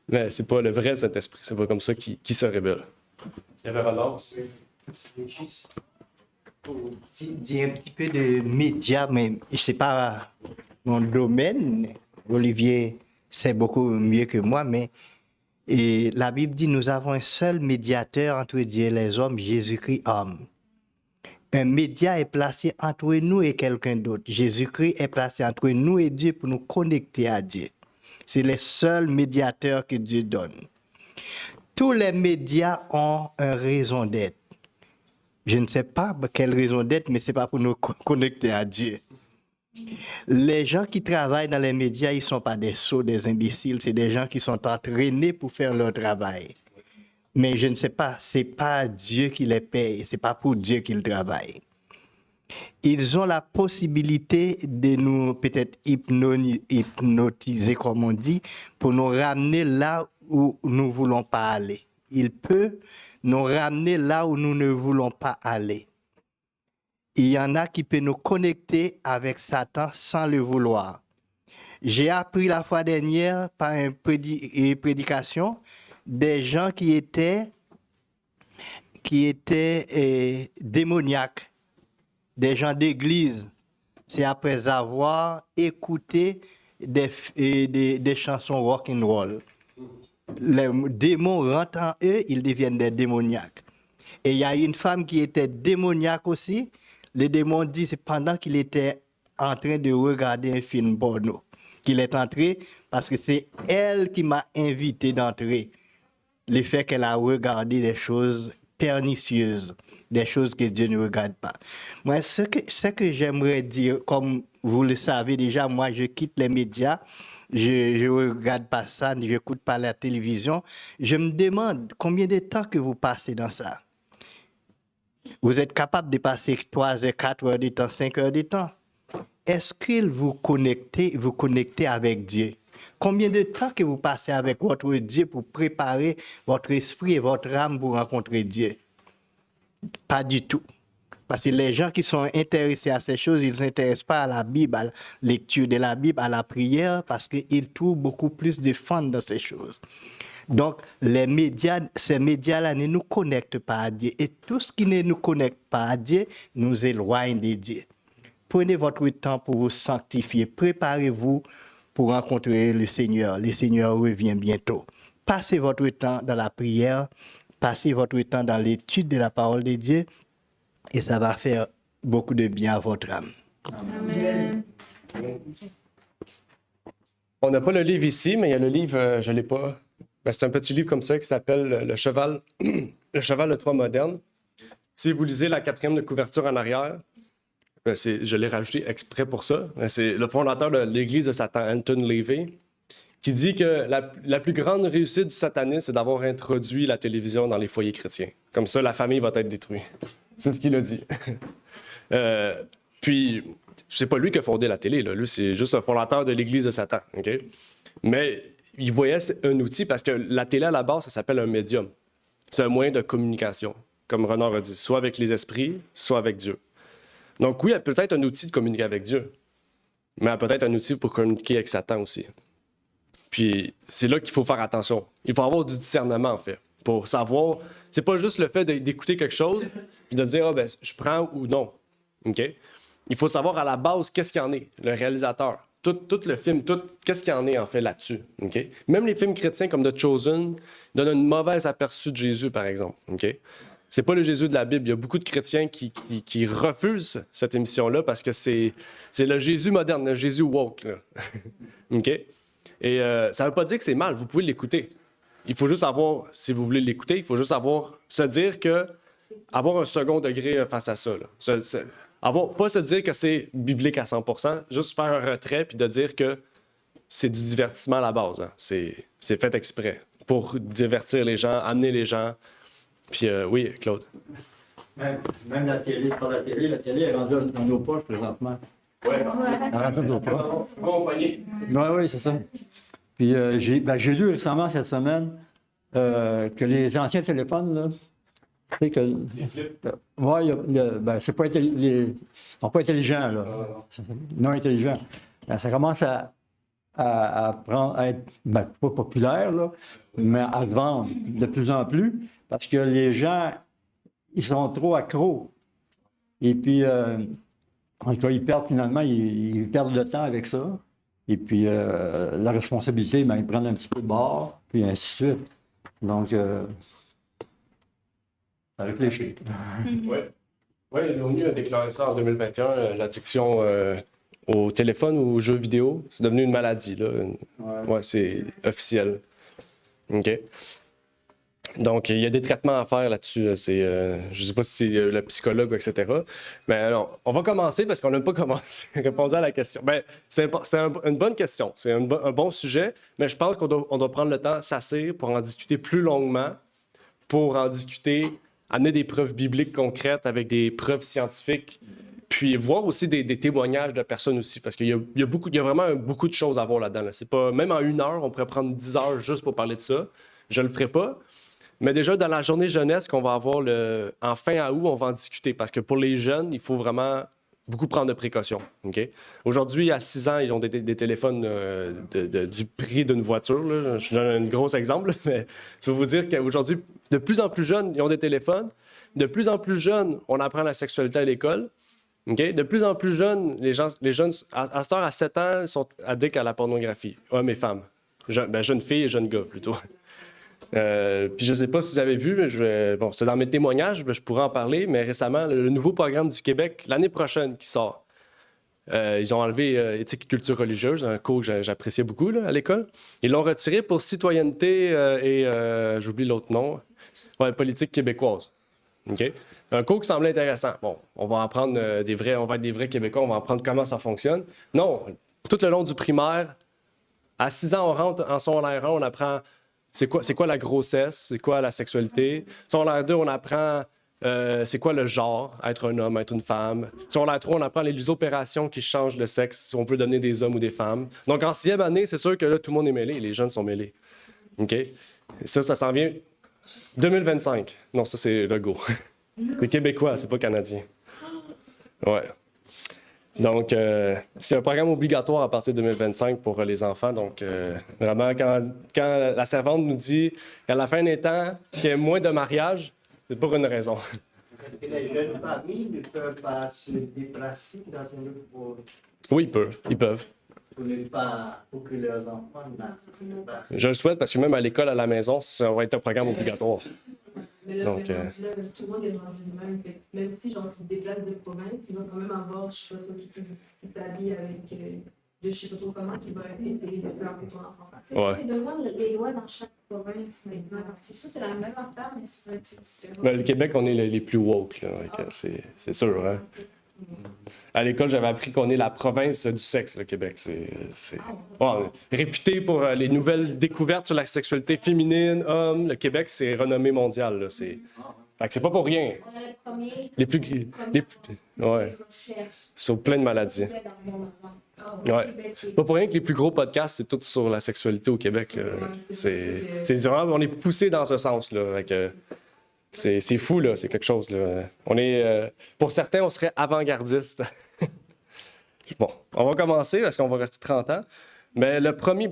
Mais c'est pas le vrai Saint-Esprit. C'est pas comme ça qu'il se révèle. Il y avait Renard. C'est juste pour dire un petit peu de médias, mais c'est pas mon domaine. Olivier sait beaucoup mieux que moi, mais et la Bible dit, nous avons un seul médiateur entre Dieu et les hommes, Jésus-Christ homme. Un média est placé entre nous et quelqu'un d'autre. Jésus-Christ est placé entre nous et Dieu pour nous connecter à Dieu. C'est le seul médiateur que Dieu donne. Tous les médias ont une raison d'être. Je ne sais pas quelle raison d'être, mais ce n'est pas pour nous connecter à Dieu. Les gens qui travaillent dans les médias, ils ne sont pas des sots, des imbéciles, c'est des gens qui sont entraînés pour faire leur travail. Mais je ne sais pas, ce n'est pas Dieu qui les paye, ce n'est pas pour Dieu qu'ils travaillent. Ils ont la possibilité de nous peut-être hypnotiser, comme on dit, pour nous ramener là où nous ne voulons pas aller. Il peut nous ramener là où nous ne voulons pas aller. Il y en a qui peuvent nous connecter avec Satan sans le vouloir. J'ai appris la fois dernière par une prédication des gens qui étaient démoniaques, des gens d'église. c'est après avoir écouté des chansons rock and roll. Les démons rentrent en eux, ils deviennent des démoniaques. Et il y a une femme qui était démoniaque aussi. Les démons disent c'est pendant qu'il était en train de regarder un film porno qu'il est entré, parce que c'est elle qui m'a invité d'entrer. Le fait qu'elle a regardé des choses pernicieuses, des choses que Dieu ne regarde pas. Moi, ce que j'aimerais dire, comme vous le savez déjà, moi, je quitte les médias, je ne regarde pas ça, je n'écoute pas la télévision. Je me demande combien de temps que vous passez dans ça. Vous êtes capable de passer 3 heures, 4 heures de temps, 5 heures de temps. Est-ce que vous connectez avec Dieu? Combien de temps que vous passez avec votre Dieu pour préparer votre esprit et votre âme pour rencontrer Dieu? Pas du tout. Parce que les gens qui sont intéressés à ces choses, ils ne s'intéressent pas à la Bible, à la lecture de la Bible, à la prière, parce qu'ils trouvent beaucoup plus de fun dans ces choses. Donc, ces médias-là ne nous connectent pas à Dieu. Et tout ce qui ne nous connecte pas à Dieu nous éloigne de Dieu. Prenez votre temps pour vous sanctifier. Préparez-vous pour rencontrer le Seigneur. Le Seigneur revient bientôt. Passez votre temps dans la prière. Passez votre temps dans l'étude de la parole de Dieu. Et ça va faire beaucoup de bien à votre âme. Amen. On n'a pas le livre ici, mais il y a le livre, je ne l'ai pas. Ben, c'est un petit livre comme ça qui s'appelle Le cheval, Le cheval de Troie moderne. Si vous lisez la 4e de couverture en arrière, je l'ai rajouté exprès pour ça. C'est le fondateur de l'Église de Satan, Anton LaVey, qui dit que la plus grande réussite du satanisme, c'est d'avoir introduit la télévision dans les foyers chrétiens. Comme ça, la famille va être détruite. C'est ce qu'il a dit. Puis, c'est pas lui qui a fondé la télé, là. Lui, c'est juste un fondateur de l'Église de Satan. Okay? Mais il voyait un outil parce que la télé, à la base, ça s'appelle un médium. C'est un moyen de communication, comme Renard a dit, soit avec les esprits, soit avec Dieu. Donc oui, elle peut être un outil de communiquer avec Dieu, mais elle peut être un outil pour communiquer avec Satan aussi. Puis c'est là qu'il faut faire attention. Il faut avoir du discernement, en fait, pour savoir... C'est pas juste le fait d'écouter quelque chose et de dire « Ah, ben, je prends ou non. » OK? Il faut savoir à la base qu'est-ce qu'il y en est, le réalisateur. Tout le film, qu'est-ce qu'il y en est, en fait, là-dessus. OK? Même les films chrétiens comme The Chosen donnent un mauvais aperçu de Jésus, par exemple. OK? C'est pas le Jésus de la Bible. Il y a beaucoup de chrétiens qui refusent cette émission-là parce que c'est le Jésus moderne, le Jésus woke. Là. OK? Et ça veut pas dire que c'est mal. Vous pouvez l'écouter. Il faut juste avoir, si vous voulez l'écouter, il faut juste se dire que, avoir un second degré face à ça. Là. Pas se dire que c'est biblique à 100%, juste faire un retrait puis de dire que c'est du divertissement à la base. Hein. C'est fait exprès pour divertir les gens, amener les gens. Puis oui, Claude. Même la télé, la télé est rendue dans nos poches présentement. Oui. Elle est rendue dans nos poches. Bon panier. Oui, c'est ça. Puis j'ai lu récemment cette semaine que les anciens téléphones, là, tu sais que. Oui, c'est pas ils sont pas intelligents, là. Non intelligents. Ben, ça commence à être pas populaire, là, mais à se vendre de plus en plus. Parce que les gens, ils sont trop accros. Et puis, en tout cas, ils perdent le temps avec ça. Et puis, la responsabilité, ils prennent un petit peu de bord, puis ainsi de suite. Donc, ça réfléchit. Oui, l'ONU a déclaré ça en 2021, l'addiction au téléphone ou aux jeux vidéo. C'est devenu une maladie, là. Ouais, c'est officiel. OK. Donc, il y a des traitements à faire là-dessus. Je ne sais pas si c'est le psychologue, etc. Mais alors, on va commencer parce qu'on n'a pas commencé répondu à la question. Ben, c'est une bonne question. C'est un bon sujet, mais je pense qu'on doit prendre le temps, s'asseoir pour en discuter plus longuement, pour en discuter, amener des preuves bibliques concrètes avec des preuves scientifiques, puis voir aussi des témoignages de personnes aussi, parce qu'il y a vraiment beaucoup de choses à voir là-dedans. Là. C'est pas, même en 1 heure, on pourrait prendre 10 heures juste pour parler de ça. Je ne le ferai pas. Mais déjà, dans la journée jeunesse qu'on va avoir en fin août, on va en discuter. Parce que pour les jeunes, il faut vraiment beaucoup prendre de précautions. Okay? Aujourd'hui, à 6 ans, ils ont des téléphones du prix d'une voiture. Là. Je donne un gros exemple, mais je veux vous dire qu'aujourd'hui, de plus en plus jeunes, ils ont des téléphones. De plus en plus jeunes, on apprend la sexualité à l'école. OK? De plus en plus jeunes, les jeunes, à cette heure, à 7 ans, sont addicts à la pornographie, hommes et femmes. Jeunes filles et jeunes gars, plutôt. Puis je ne sais pas si vous avez vu, mais bon, c'est dans mes témoignages, je pourrais en parler, mais récemment, le nouveau programme du Québec, l'année prochaine, qui sort, ils ont enlevé éthique et culture religieuse, un cours que j'appréciais beaucoup là, à l'école. Ils l'ont retiré pour citoyenneté et j'oublie l'autre nom, politique québécoise. OK? Un cours qui semblait intéressant. Bon, on va apprendre on va être des vrais Québécois, on va apprendre comment ça fonctionne. Non, tout le long du primaire, à 6 ans, on rentre en secondaire 1, on apprend c'est quoi la grossesse, c'est quoi la sexualité. Secondaire 2, on apprend c'est quoi le genre, être un homme, être une femme. Secondaire 3, on apprend les opérations qui changent le sexe, si on peut devenir des hommes ou des femmes. Donc en 6e année, c'est sûr que là, tout le monde est mêlé, les jeunes sont mêlés. OK? Et ça s'en vient 2025. Non, ça, c'est le go. C'est québécois, c'est pas canadien. Ouais. Donc, c'est un programme obligatoire à partir de 2025 pour les enfants. Donc, vraiment, quand la servante nous dit qu'à la fin des temps, qu'il y a moins de mariages, c'est pour une raison. Est-ce que les jeunes familles ne peuvent pas se déplacer dans un autre pour Oui, ils peuvent. pour que leurs enfants naissent pas? Je le souhaite parce que même à l'école, à la maison, ça va être un programme obligatoire. Mais là, Donc, tout le monde est rendu le même. Même si genre, tu te déplaces de province, ils vont quand même avoir, je sais pas trop, qui s'habille avec de je sais pas trop comment, qui va essayer de placer ton enfant. C'est de voir les lois dans chaque province maintenant. Ça, c'est la même affaire, mais c'est un petit différent. Le Québec, on est les plus woke, là, c'est sûr. Hein? À l'école, j'avais appris qu'on est la province du sexe, le Québec. C'est réputé pour les nouvelles découvertes sur la sexualité féminine, homme. Le Québec, c'est renommé mondial. Là. Fait que c'est pas pour rien. On a le premier. Ouais. Sur plein de maladies. Ouais. Pas pour rien que les plus gros podcasts, c'est tout sur la sexualité au Québec. Là. C'est vraiment, on est poussé dans ce sens. Là, c'est fou, là, c'est quelque chose. Là. On est, pour certains, on serait avant-gardiste. Bon, on va commencer parce qu'on va rester 30 ans. Mais le premier, il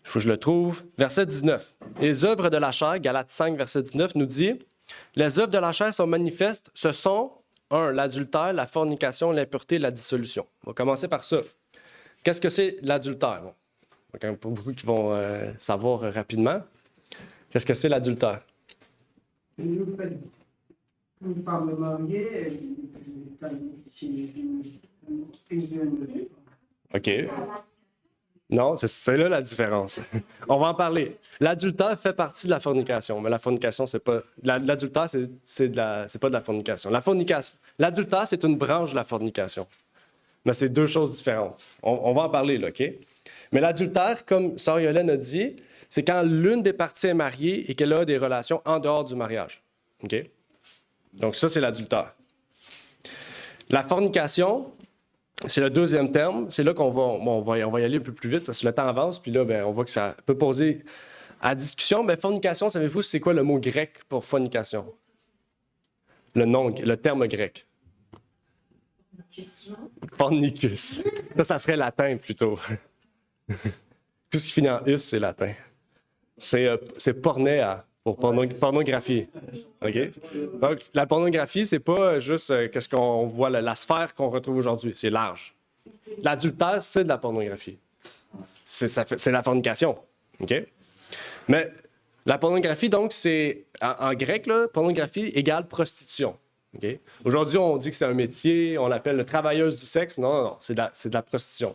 faut que je le trouve, verset 19. Les œuvres de la chair, Galates 5, verset 19, nous dit « Les œuvres de la chair sont manifestes, ce sont, 1. L'adultère, la fornication, l'impureté, la dissolution. » On va commencer par ça. Qu'est-ce que c'est l'adultère? Donc, pour beaucoup qui vont savoir rapidement. Qu'est-ce que c'est l'adultère? Vous parlez marié, OK. Non, c'est là la différence. On va en parler. L'adultère fait partie de la fornication, mais la fornication, c'est pas... L'adultère, c'est pas de la fornication. L'adultère, c'est une branche de la fornication. Mais c'est deux choses différentes. On va en parler, là, OK? Mais l'adultère, comme Sœur Yolène a dit, c'est quand l'une des parties est mariée et qu'elle a des relations en dehors du mariage. OK? Donc ça, c'est l'adultère. La fornication, c'est le deuxième terme. C'est là qu'on va, on va y aller un peu plus vite parce que le temps avance. Puis là, on voit que ça peut poser à discussion. Mais fornication, savez-vous, c'est quoi le mot grec pour fornication? Le terme grec. Fornicus. Ça serait latin plutôt. Tout ce qui finit en us, c'est latin. C'est pornéa, pour pornographie. OK? Donc, la pornographie, c'est pas juste qu'est-ce qu'on voit, la sphère qu'on retrouve aujourd'hui. C'est large. L'adultère, c'est de la pornographie. C'est la fornication. OK? Mais la pornographie, donc, c'est en grec, là, pornographie égale prostitution. Okay? Aujourd'hui, on dit que c'est un métier, on l'appelle le travailleuse du sexe. Non, c'est de la prostitution.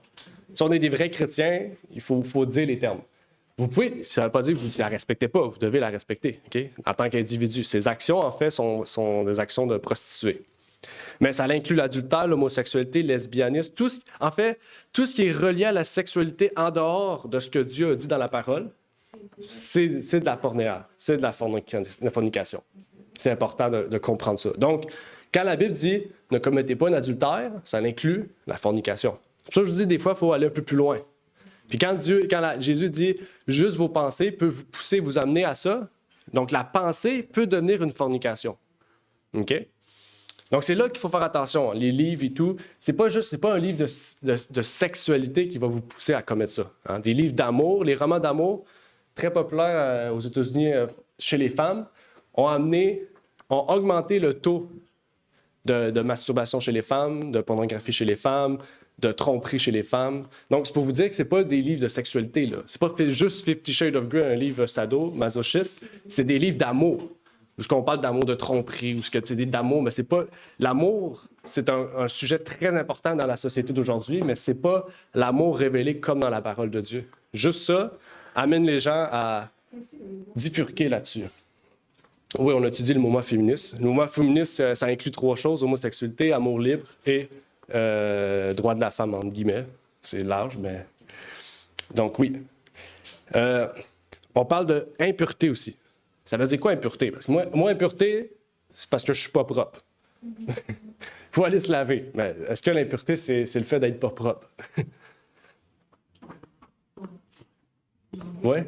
Si on est des vrais chrétiens, il faut dire les termes. Vous pouvez, ça ne veut pas dire que vous ne la respectez pas, vous devez la respecter, okay? En tant qu'individu. Ces actions, en fait, sont des actions de prostituées. Mais ça inclut l'adultère, l'homosexualité, le lesbianisme, tout ce qui est relié à la sexualité en dehors de ce que Dieu a dit dans la parole, c'est de la pornéa, c'est de la fornication. C'est important de comprendre ça. Donc, quand la Bible dit « ne commettez pas un adultère », ça inclut la fornication. C'est pour ça que je vous dis, des fois, il faut aller un peu plus loin. Puis quand Jésus dit « juste vos pensées peuvent vous pousser, vous amener à ça », donc la pensée peut devenir une fornication. OK? Donc, c'est là qu'il faut faire attention. Les livres et tout, c'est pas un livre de sexualité qui va vous pousser à commettre ça. Hein? Des livres d'amour, les romans d'amour, très populaires aux États-Unis chez les femmes, ont amené ont augmenté le taux de masturbation chez les femmes, de pornographie chez les femmes, de tromperie chez les femmes. Donc, c'est pour vous dire que c'est pas des livres de sexualité, là. C'est pas juste 50 Shades of Grey, un livre sado, masochiste. C'est des livres d'amour. Où qu'on parle d'amour de tromperie, ou ce que c'est d'amour, mais c'est pas... L'amour, c'est un sujet très important dans la société d'aujourd'hui, mais c'est pas l'amour révélé comme dans la parole de Dieu. Juste ça amène les gens à bifurquer là-dessus. Oui, on a étudié le mouvement féministe. Le mouvement féministe, ça inclut 3 choses: homosexualité, amour libre et droit de la femme, entre guillemets. C'est large, mais... Donc, oui. On parle d'impureté aussi. Ça veut dire quoi, impureté? Parce que moi impureté, c'est parce que je suis pas propre. Il faut aller se laver. Mais est-ce que l'impureté, c'est le fait d'être pas propre? Oui?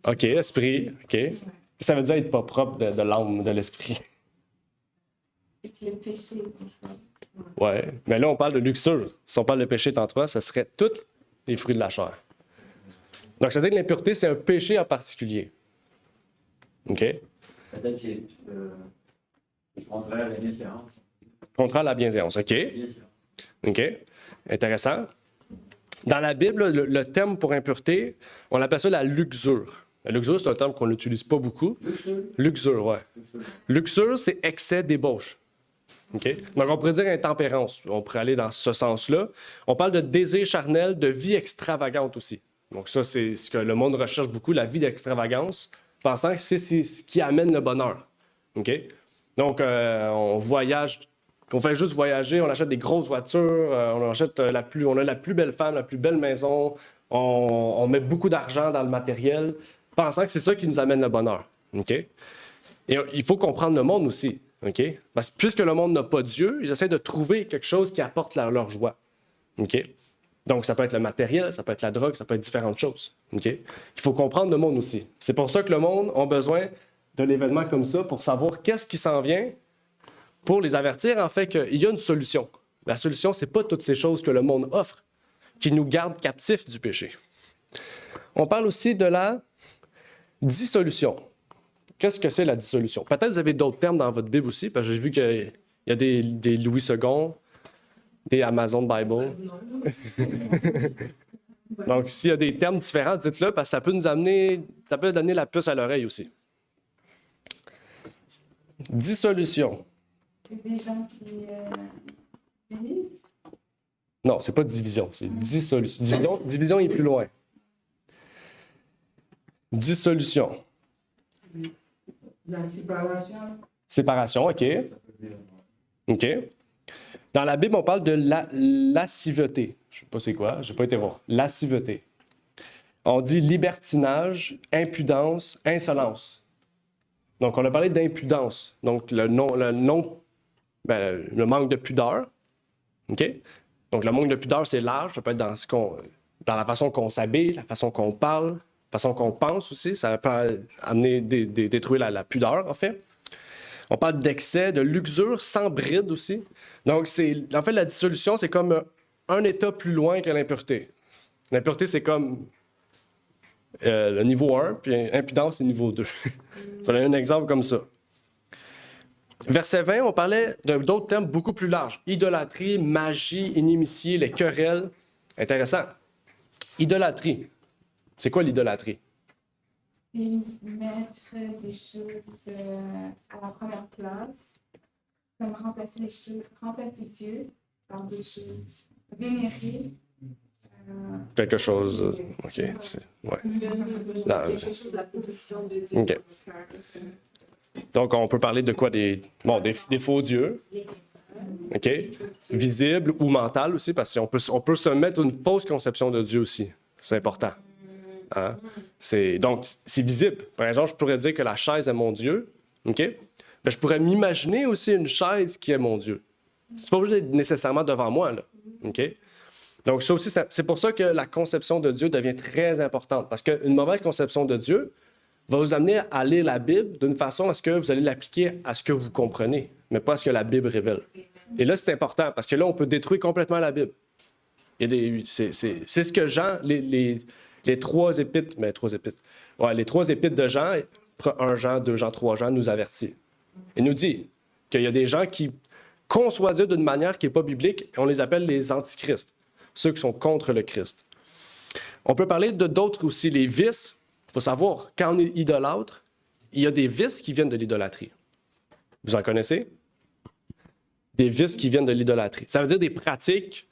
OK, esprit. OK. Ça veut dire être pas propre de l'âme, de l'esprit. C'est le péché. Oui. Mais là, on parle de luxure. Si on parle de péché en toi, ça serait tous les fruits de la chair. Donc, ça veut dire que l'impureté, c'est un péché en particulier. OK? Peut-être que c'est contraire à la bienséance. Contraire à la bienséance. OK. OK. Intéressant. Dans la Bible, le terme pour impureté, on appelle ça la luxure. La luxure, c'est un terme qu'on n'utilise pas beaucoup. Luxure, ouais. Luxure, c'est excès, débauche. OK? Donc, on pourrait dire intempérance. On pourrait aller dans ce sens-là. On parle de désir charnel, de vie extravagante aussi. Donc, ça, c'est ce que le monde recherche beaucoup, la vie d'extravagance, pensant que c'est ce qui amène le bonheur. OK? Donc, on voyage, on fait juste voyager, on achète des grosses voitures, on achète on a la plus belle femme, la plus belle maison, on met beaucoup d'argent dans le matériel, pensant que c'est ça qui nous amène le bonheur. OK? Et il faut comprendre le monde aussi. OK? Parce que puisque le monde n'a pas Dieu, ils essaient de trouver quelque chose qui apporte leur joie. OK? Donc, ça peut être le matériel, ça peut être la drogue, ça peut être différentes choses. OK? Il faut comprendre le monde aussi. C'est pour ça que le monde a besoin de l'événement comme ça pour savoir qu'est-ce qui s'en vient, pour les avertir, en fait, qu'il y a une solution. La solution, c'est pas toutes ces choses que le monde offre qui nous gardent captifs du péché. On parle aussi de la dissolution. Qu'est-ce que c'est la dissolution? Peut-être que vous avez d'autres termes dans votre Bible aussi, parce que j'ai vu qu'il y a des Louis II, des Amazon Bible. Donc, s'il y a des termes différents, dites-le, parce que ça peut donner la puce à l'oreille aussi. Dissolution. C'est des gens qui divisent. Non, c'est pas division, c'est dissolution. Division est plus loin. Dissolution. La séparation. Séparation, OK. OK. Dans la Bible, on parle de la lasciveté. Je ne sais pas c'est quoi, je n'ai pas été voir. Lasciveté. On dit libertinage, impudence, insolence. Donc, on a parlé d'impudence. Donc, le manque de pudeur. OK? Donc, le manque de pudeur, c'est large. Ça peut être dans la façon qu'on s'habille, la façon qu'on parle, la façon qu'on pense aussi. Ça peut amener détruire la pudeur, en fait. On parle d'excès, de luxure sans bride aussi. Donc, en fait, la dissolution, c'est comme un état plus loin que l'impureté. L'impureté, c'est comme le niveau 1, puis impudence, c'est niveau 2. Je vais donner un exemple comme ça. Verset 20, on parlait d'autres termes beaucoup plus larges. Idolâtrie, magie, inimitié, les querelles. Intéressant. Idolâtrie. C'est quoi l'idolâtrie? C'est mettre des choses à la première place, comme remplacer Dieu par des choses, vénérer. Quelque chose. OK. Ouais. Quelque chose de la position de Dieu. OK. Donc, on peut parler de quoi? Des faux dieux. OK? Visible ou mental aussi, parce qu'on peut se mettre une fausse conception de Dieu aussi. C'est important. Hein? Donc, c'est visible. Par exemple, je pourrais dire que la chaise est mon Dieu. OK? Mais je pourrais m'imaginer aussi une chaise qui est mon Dieu. C'est pas obligé d'être nécessairement devant moi, là. OK? Donc, ça aussi, c'est pour ça que la conception de Dieu devient très importante. Parce qu'une mauvaise conception de Dieu va vous amener à lire la Bible d'une façon à ce que vous allez l'appliquer à ce que vous comprenez, mais pas à ce que la Bible révèle. Et là, c'est important, parce que là, on peut détruire complètement la Bible. C'est ce que Jean, les trois épîtres de Jean, 1 Jean, 2 Jean, 3 Jean, nous avertit. Il nous dit qu'il y a des gens qui conçoivent Dieu d'une manière qui n'est pas biblique, et on les appelle les antichrists, ceux qui sont contre le Christ. On peut parler de d'autres aussi, les vices. Il faut savoir, quand on est idolâtre, il y a des vices qui viennent de l'idolâtrie. Vous en connaissez? Des vices qui viennent de l'idolâtrie. Ça veut dire des pratiques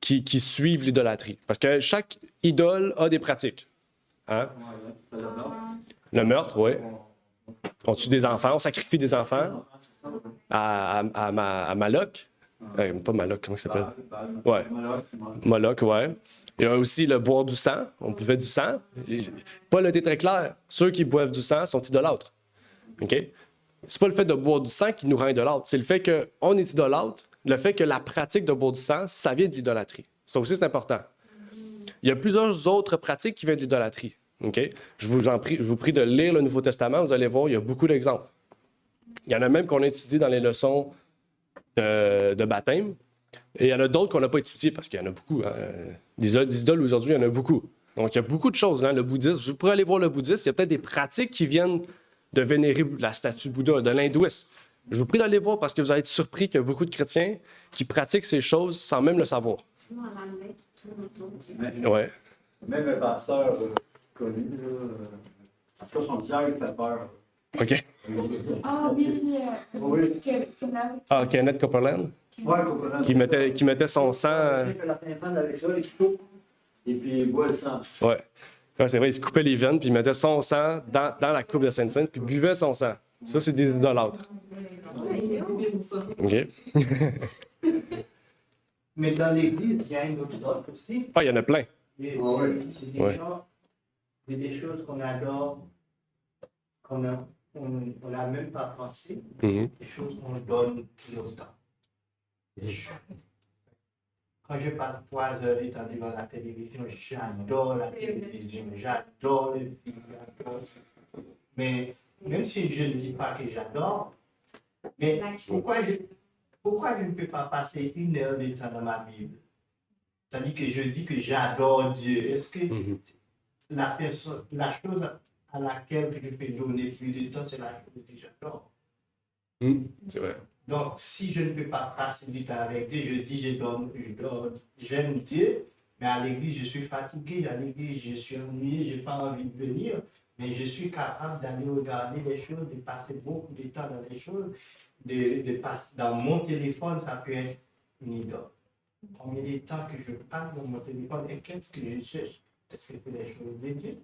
qui suivent l'idolâtrie. Parce que chaque idole a des pratiques. Hein? Le meurtre, oui. On tue des enfants, on sacrifie des enfants à Moloch. Pas Moloch, comment il s'appelle? Ouais. Moloch, ouais. Il y a aussi le boire du sang. On buvait du sang. Paul a été très clair. Ceux qui boivent du sang sont idolâtres. OK? C'est pas le fait de boire du sang qui nous rend idolâtres. C'est le fait qu'on est idolâtre, le fait que la pratique de boire du sang, ça vient de l'idolâtrie. Ça aussi, c'est important. Il y a plusieurs autres pratiques qui viennent de l'idolâtrie. Okay? Je vous prie de lire le Nouveau Testament. Vous allez voir, il y a beaucoup d'exemples. Il y en a même qu'on a étudié dans les leçons de baptême. Et il y en a d'autres qu'on n'a pas étudiées parce qu'il y en a beaucoup. Hein. Des idoles aujourd'hui, il y en a beaucoup. Donc, il y a beaucoup de choses. Hein. Le bouddhisme, vous pourrez aller voir le bouddhisme. Il y a peut-être des pratiques qui viennent de vénérer la statue de Bouddha, de l'hindouisme. Je vous prie d'aller voir parce que vous allez être surpris qu'il y a beaucoup de chrétiens qui pratiquent ces choses sans même le savoir. Ouais. Même un pasteur connu, en tout cas, son visage fait peur. OK. Ah oui, Oui. Ah, Kenneth Copeland, Ouais, Copeland. qui mettait son sang. Il fait la Sainte-Sainte avec ça, il coupe, et puis il boit le sang. Ouais. Ouais, c'est vrai, il se coupait les veines, puis il mettait son sang dans la coupe de Sainte-Sainte, puis buvait son sang. Ça, c'est des idolâtres. OK. Mais dans l'Église, il y a une autre sorte aussi. Ah, il y en a plein. C'est Ouais. des choses qu'on adore, qu'on n'a même pas pensé, Mhm. des choses qu'on donne nos temps. Quand je passe 3 heures du temps devant la télévision, j'adore la télévision, j'adore les films, j'adore ça. Mais même si je ne dis pas que j'adore, mais pourquoi je ne peux pas passer 1 heure de temps dans ma Bible? C'est-à-dire que je dis que j'adore Dieu. Est-ce que la chose à laquelle je peux donner plus de temps, c'est la chose que j'adore? C'est vrai. Donc, si je ne peux pas passer du temps avec Dieu, je dis j'aime Dieu, mais à l'église, je suis fatigué, à l'église, je suis ennuyé, je n'ai pas envie de venir, mais je suis capable d'aller regarder les choses, de passer beaucoup de temps dans les choses, de passer dans mon téléphone, ça peut être une idole. Combien de temps que je parle dans mon téléphone et qu'est-ce que je cherche? Est-ce que c'est les choses de Dieu?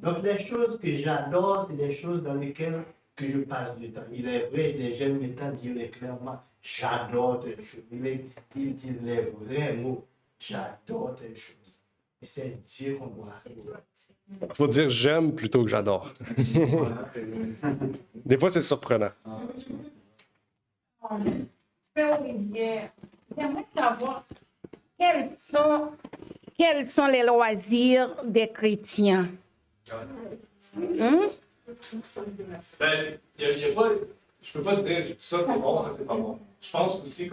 Donc, les choses que j'adore, c'est les choses dans lesquelles que je passe du temps. Il est vrai, les jeunes maintenant disent clairement, j'adore telle chose. Ils disent les vrais mots, j'adore telle chose. Et c'est Dieu qu'on doit adorer. Il faut dire j'aime plutôt que j'adore. Des fois, c'est surprenant. Père Olivier, j'aimerais savoir quels sont les loisirs des chrétiens. Ben, je peux pas dire ça c'est bon, ça c'est pas bon. Je pense aussi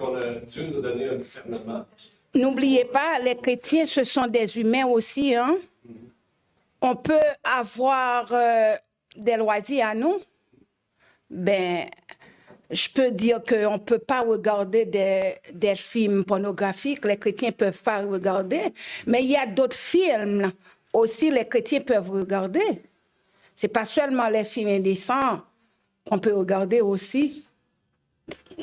Dieu nous a donné un discernement. N'oubliez pas, les chrétiens, ce sont des humains aussi. Hein? On peut avoir des loisirs à nous. Ben, je peux dire qu'on ne peut pas regarder des films pornographiques. Les chrétiens ne peuvent pas regarder. Mais il y a d'autres films aussi, les chrétiens peuvent regarder. Ce n'est pas seulement les films indécents qu'on peut regarder aussi.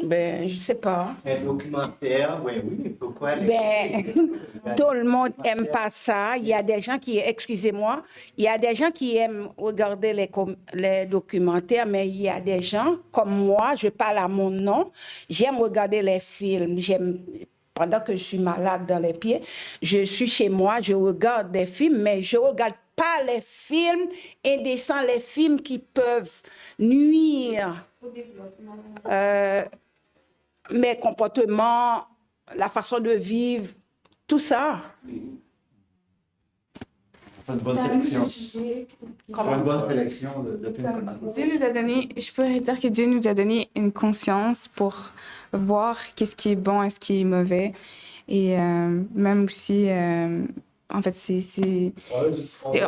Ben, je ne sais pas. Un documentaire, oui, pourquoi Tout le monde n'aime pas ça. Il y a des gens qui, excusez-moi, il y a des gens qui aiment regarder les documentaires, mais il y a des gens comme moi, je parle à mon nom, j'aime regarder les films. Pendant que je suis malade dans les pieds, je suis chez moi, je regarde des films, mais je ne regarde pas les films indécents, les films qui peuvent nuire mes comportements, la façon de vivre, tout ça. On fait une bonne sélection. On fait une bonne sélection de films. Dieu nous a donné, je pourrais dire que Dieu nous a donné une conscience pour voir qu'est-ce qui est bon et ce qui est mauvais. Et même aussi, en fait,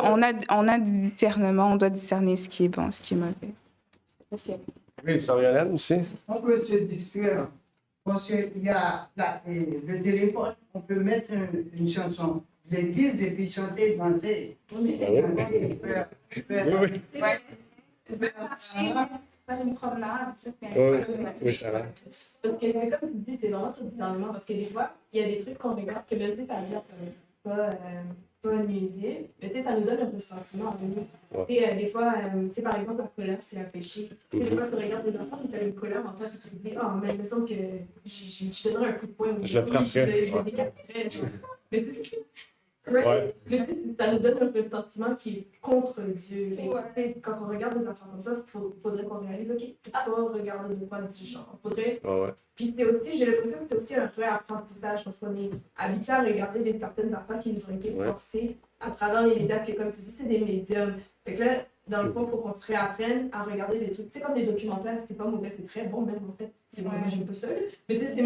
on a du discernement, on doit discerner ce qui est bon, ce qui est mauvais. Merci. Oui, sœur Yolande aussi. On peut se distraire parce qu'il y a le téléphone, on peut mettre une chanson de l'église et puis chanter, danser. Chanter, faire- Faire une promenade, ça c'est Oui, ça va. Parce que c'est comme tu dis, c'est vraiment tout discernement. Parce que des fois, il y a des trucs qu'on regarde que même si ça a l'air pas nuisible, mais tu sais, ça nous donne un ressentiment en nous. Tu sais, des fois, tu sais, par exemple, la colère, c'est un péché. Tu sais, des fois, tu regardes des enfants, tu as une colère en toi, puis tu te dis, oh, mais il me semble que je donnerais un coup de poing. Je le frapperais. Je le décapiterais. Mais c'est. Ouais. Mais tu sais, ça nous donne un ressentiment qui est contre Dieu. Et, tu sais, quand on regarde des enfants comme ça, il faudrait qu'on réalise, OK, pas regarder de quoi du genre. Faudrait. Puis c'est aussi, j'ai l'impression que c'est aussi un vrai apprentissage parce qu'on est habitué à regarder des certaines affaires qui nous ont été forcées à travers les médias, puis comme tu dis, c'est des médiums. Fait que là, dans le fond, il faut qu'on se réapprenne à regarder des trucs. Tu sais, comme des documentaires, c'est pas mauvais, c'est très bon même en fait. C'est bon, moi j'aime pas ça. Mais tu sais, c'est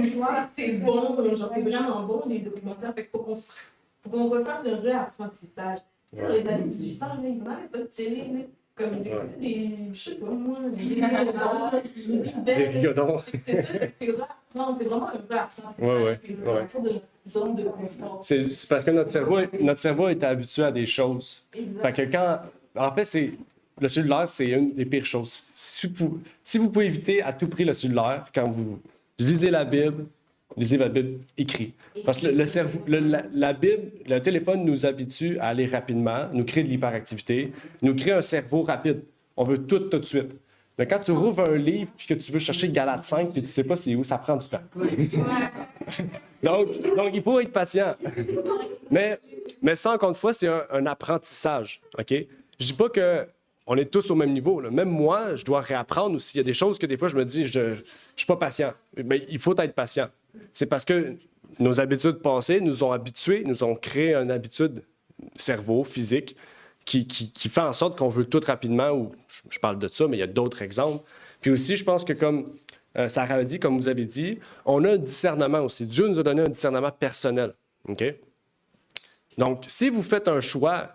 bon, genre c'est vraiment bon, les documentaires. Fait qu'il faut qu'on refasse un réapprentissage. Tu sais, dans les années 1800, là, ils n'avaient pas de télé, mais comme ils écoutaient des, je sais pas moi, des rigodons. C'est vraiment un vrai apprentissage. Puis c'est un de zone de confort. C'est parce que notre cerveau est habitué à des choses. Exact. Fait que en fait, le cellulaire, c'est une des pires choses. Si vous pouvez éviter à tout prix le cellulaire, quand vous lisez la Bible, lisez votre Bible écrit. Parce que le cerveau, la Bible, le téléphone nous habitue à aller rapidement, nous crée de l'hyperactivité, nous crée un cerveau rapide. On veut tout de suite. Mais quand tu rouvres un livre puis que tu veux chercher Galates 5 puis tu sais pas c'est où, ça prend du temps. donc, il faut être patient. Mais ça, encore une fois, c'est un apprentissage. OK? Je dis pas qu'on est tous au même niveau. Là. Même moi, je dois réapprendre aussi. Il y a des choses que des fois, je me dis, je suis pas patient. Mais il faut être patient. C'est parce que nos habitudes passées nous ont habitués, nous ont créé une habitude cerveau, physique, qui fait en sorte qu'on veut tout rapidement, ou je parle de ça, mais il y a d'autres exemples. Puis aussi, je pense que comme Sarah a dit, comme vous avez dit, on a un discernement aussi. Dieu nous a donné un discernement personnel. OK? Donc, si vous faites un choix,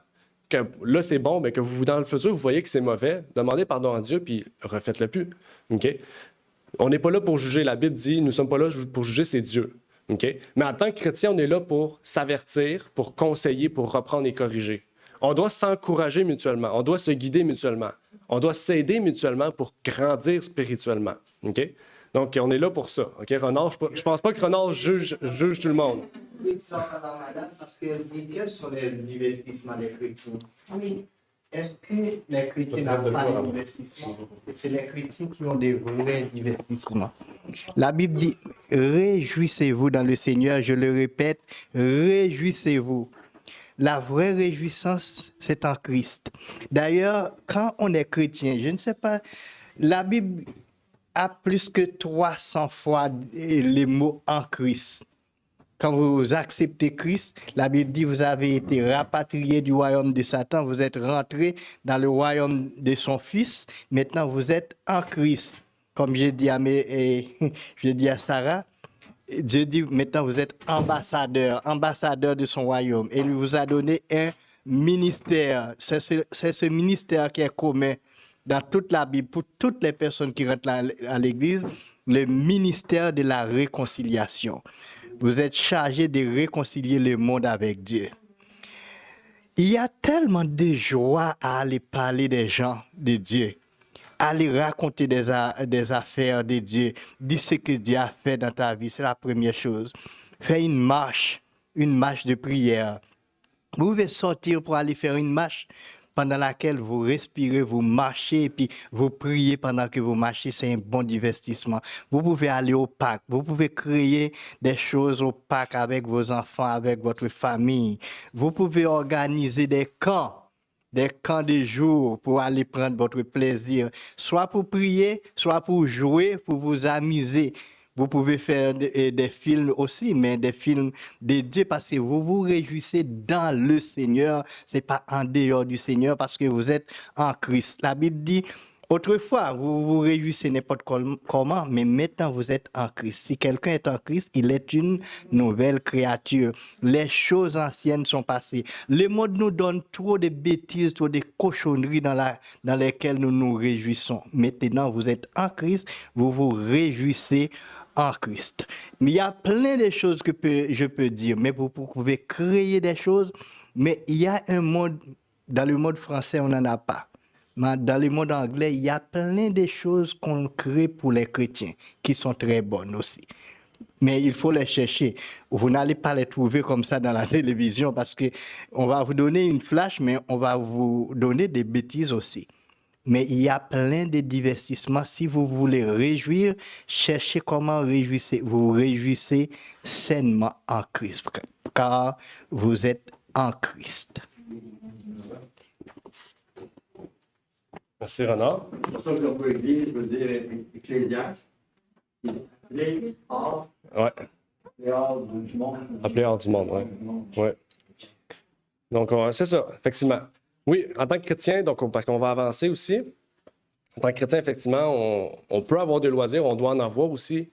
que là, c'est bon, mais que vous, dans le futur, vous voyez que c'est mauvais, demandez pardon à Dieu, puis refaites-le plus. OK? On n'est pas là pour juger. La Bible dit, nous ne sommes pas là pour juger, c'est Dieu. OK? Mais en tant que chrétien, on est là pour s'avertir, pour conseiller, pour reprendre et corriger. On doit s'encourager mutuellement. On doit se guider mutuellement. On doit s'aider mutuellement pour grandir spirituellement. OK? Donc, on est là pour ça. OK, Renard? Je pense pas que Renard juge tout le monde. Oui, ça va, madame, parce qu'elle dit quels sont les divertissements des chrétiens. Oui. Est-ce que les chrétiens n'ont pas de divertissement? C'est les chrétiens qui ont des vrais divertissements. La Bible dit, réjouissez-vous dans le Seigneur, je le répète, réjouissez-vous. La vraie réjouissance, c'est en Christ. D'ailleurs, quand on est chrétien, je ne sais pas, la Bible a plus que 300 fois les mots en Christ. Quand vous acceptez Christ, la Bible dit vous avez été rapatrié du royaume de Satan, vous êtes rentré dans le royaume de son Fils. Maintenant, vous êtes en Christ. Comme j'ai dit à Sarah, Dieu dit maintenant vous êtes ambassadeur de son royaume. Et il vous a donné un ministère. C'est ce ministère qui est commun dans toute la Bible pour toutes les personnes qui rentrent à l'Église, le ministère de la réconciliation. Vous êtes chargé de réconcilier le monde avec Dieu. Il y a tellement de joie à aller parler des gens de Dieu, aller raconter des affaires de Dieu, dire ce que Dieu a fait dans ta vie, c'est la première chose. Faire une marche de prière. Vous pouvez sortir pour aller faire une marche pendant laquelle vous respirez, vous marchez et puis vous priez pendant que vous marchez, c'est un bon divertissement. Vous pouvez aller au parc, vous pouvez créer des choses au parc avec vos enfants, avec votre famille. Vous pouvez organiser des camps de jour pour aller prendre votre plaisir, soit pour prier, soit pour jouer, pour vous amuser. Vous pouvez faire des films aussi, mais des films de Dieu parce que vous vous réjouissez dans le Seigneur. Ce n'est pas en dehors du Seigneur parce que vous êtes en Christ. La Bible dit, Autrefois, vous vous réjouissez n'importe comment, mais maintenant vous êtes en Christ. Si quelqu'un est en Christ, il est une nouvelle créature. Les choses anciennes sont passées. Le monde nous donne trop de bêtises, trop de cochonneries dans lesquelles nous nous réjouissons. Maintenant, vous êtes en Christ, vous vous réjouissez en Christ. Mais il y a plein de choses que je peux dire, mais vous pouvez créer des choses, mais il y a un monde, dans le monde français, on n'en a pas. Mais dans le monde anglais, il y a plein de choses qu'on crée pour les chrétiens, qui sont très bonnes aussi. Mais il faut les chercher. Vous n'allez pas les trouver comme ça dans la télévision, parce qu'on va vous donner une flash, mais on va vous donner des bêtises aussi. Mais il y a plein de divertissements. Si vous voulez réjouir, cherchez comment vous réjouissez sainement en Christ, car vous êtes en Christ. Merci, Renard. Pour ça que pour l'Église, je veux dire, Ecclésiaste, appelé hors du monde. Appelé hors du monde, oui. Ouais. Donc, c'est ça, effectivement. Oui, en tant que chrétien, donc, parce qu'on va avancer aussi, en tant que chrétien, effectivement, on peut avoir des loisirs, on doit en avoir aussi.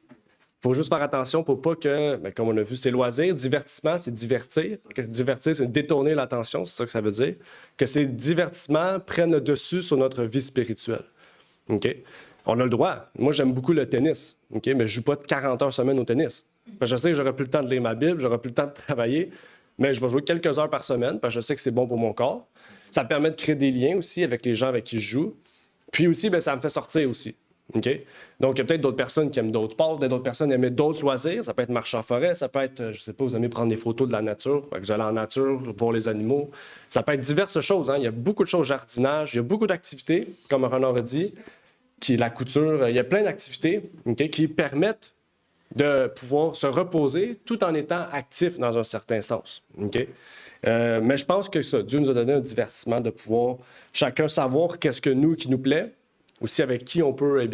Il faut juste faire attention pour pas que, comme on a vu, c'est loisirs, divertissement, c'est divertir. Divertir, c'est détourner l'attention, c'est ça que ça veut dire. Que ces divertissements prennent le dessus sur notre vie spirituelle. OK? On a le droit. Moi, j'aime beaucoup le tennis, OK? Mais je ne joue pas de 40 heures semaine au tennis. Parce que je sais que j'aurai plus le temps de lire ma Bible, j'aurai plus le temps de travailler, mais je vais jouer quelques heures par semaine parce que je sais que c'est bon pour mon corps. Ça permet de créer des liens aussi avec les gens avec qui je joue. Puis aussi, ça me fait sortir aussi. OK? Donc, il y a peut-être d'autres personnes qui aiment d'autres sports, d'autres personnes qui aiment d'autres loisirs. Ça peut être marcher en forêt, ça peut être, je sais pas, vous aimez prendre des photos de la nature, que vous allez en nature, voir les animaux. Ça peut être diverses choses. Hein? Il y a beaucoup de choses, jardinage, il y a beaucoup d'activités, comme Renard a dit, la couture. Il y a plein d'activités qui permettent de pouvoir se reposer tout en étant actif dans un certain sens. OK? Mais je pense que ça, Dieu nous a donné un divertissement de pouvoir chacun savoir qu'est-ce qui nous plaît, aussi avec qui on peut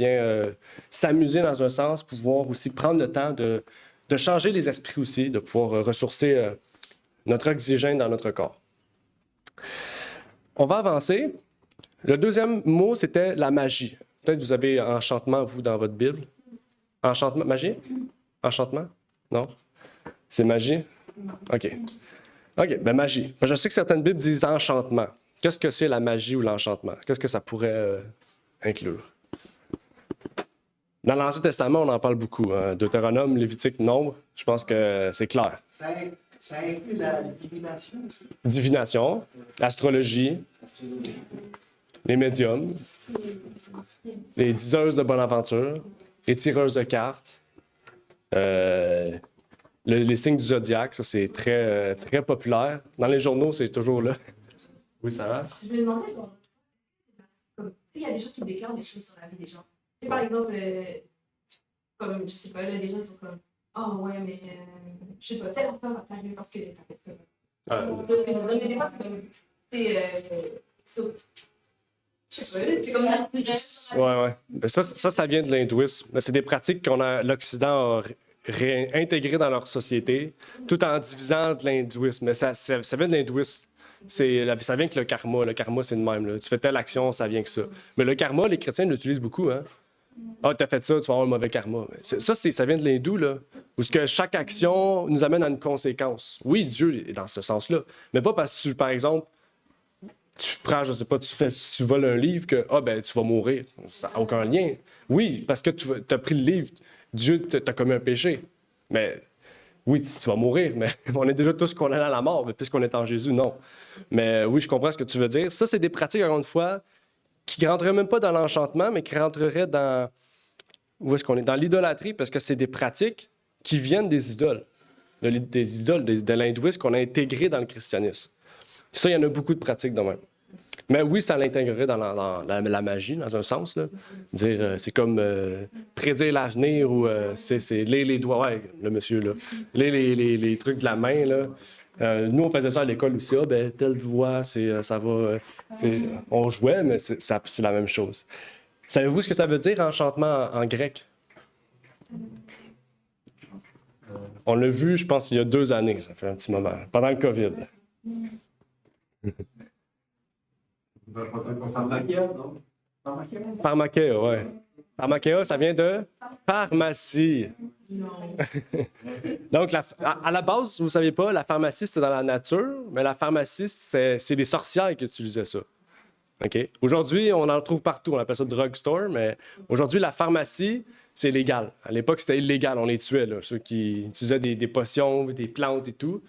s'amuser dans un sens, pouvoir aussi prendre le temps de changer les esprits aussi, de pouvoir ressourcer notre oxygène dans notre corps. On va avancer. Le deuxième mot, c'était la magie. Peut-être que vous avez enchantement, vous, dans votre Bible. Enchantement, magie? Enchantement? Non? C'est magie? OK. OK, magie. Je sais que certaines Bibles disent enchantement. Qu'est-ce que c'est la magie ou l'enchantement? Qu'est-ce que ça pourrait inclure? Dans l'Ancien Testament, on en parle beaucoup. Hein? Deutéronome, Lévitique, Nombre, je pense que c'est clair. Ça inclut la divination aussi. Divination, l'astrologie, les médiums, les diseuses de bonne aventure, les tireuses de cartes, les signes du zodiaque, ça c'est très, très populaire. Dans les journaux, c'est toujours là. Oui, ça va? Je me demandais, il y a des gens qui déclarent des choses sur la vie des gens. Par exemple, comme, je sais pas, là, des gens sont comme, oh ouais, mais je sais pas, telle affaire va t'arriver parce que t'as fait ça. Mais des fois, c'est comme, je sais pas, c'est comme naturel. Ouais. Ça vient de l'hindouisme. C'est des pratiques l'Occident a réintégrées dans leur société, tout en divisant de l'hindouisme. Mais ça vient de l'hindouisme. Ça vient avec le karma. Le karma, c'est le même. Là. Tu fais telle action, ça vient que ça. Mais le karma, les chrétiens l'utilisent beaucoup. Hein? Ah, t'as fait ça, tu vas avoir un mauvais karma. Ça vient de l'hindou, là. Où que chaque action nous amène à une conséquence. Oui, Dieu est dans ce sens-là. Mais pas parce que par exemple, tu prends, je sais pas, tu voles un livre que, tu vas mourir. Ça n'a aucun lien. Oui, parce que tu as pris le livre, Dieu t'a commis un péché. Mais oui, tu vas mourir, mais on est déjà tous condamnés à la mort, mais puisqu'on est en Jésus, non. Mais oui, je comprends ce que tu veux dire. Ça, c'est des pratiques, encore une fois, qui ne rentreraient même pas dans l'enchantement, mais qui rentreraient dans... Où est-ce qu'on est? Dans l'idolâtrie, parce que c'est des pratiques qui viennent des idoles. Des idoles, de l'hindouisme qu'on a intégré dans le christianisme. Ça, il y en a beaucoup de pratiques de même. Mais oui, ça l'intégrerait dans la magie, dans un sens. Là. Dire, c'est comme prédire l'avenir ou c'est lire les doigts, ouais, le monsieur, là. Lire les trucs de la main, là. Nous, on faisait ça à l'école aussi. Telle doigt, ça va... on jouait, mais c'est la même chose. Savez-vous ce que ça veut dire, enchantement en grec? On l'a vu, je pense, il y a 2 années. Ça fait un petit moment. Pendant le COVID. Pharmakeia, ouais. Pharmakeia, ça vient de pharmacie. Donc, à la base, vous ne savez pas, la pharmacie, c'était dans la nature, mais la pharmacie, c'est les sorcières qui utilisaient ça. OK? Aujourd'hui, on en trouve partout. On appelle ça drugstore, mais aujourd'hui, la pharmacie, c'est légal. À l'époque, c'était illégal. On les tuait, là, ceux qui utilisaient des potions, des plantes et tout.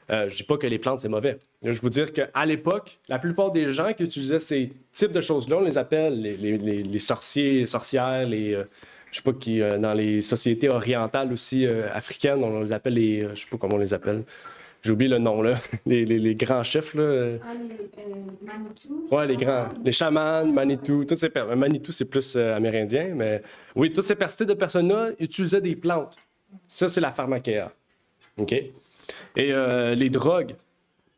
Je ne dis pas que les plantes, c'est mauvais. Je veux vous dire qu'à l'époque, la plupart des gens qui utilisaient ces types de choses-là, on les appelle les sorciers, les sorcières, je sais pas qui, dans les sociétés orientales aussi africaines, on les appelle je sais pas comment on les appelle. J'ai oublié le nom, là. Les grands chefs, là. Manitou. Ouais, les grands. Les chamans, Manitou, toutes ces personnes. Manitou, c'est plus amérindien, mais oui, toutes ces de personnes-là utilisaient des plantes. Ça, c'est la pharmakeia. OK? Et les drogues,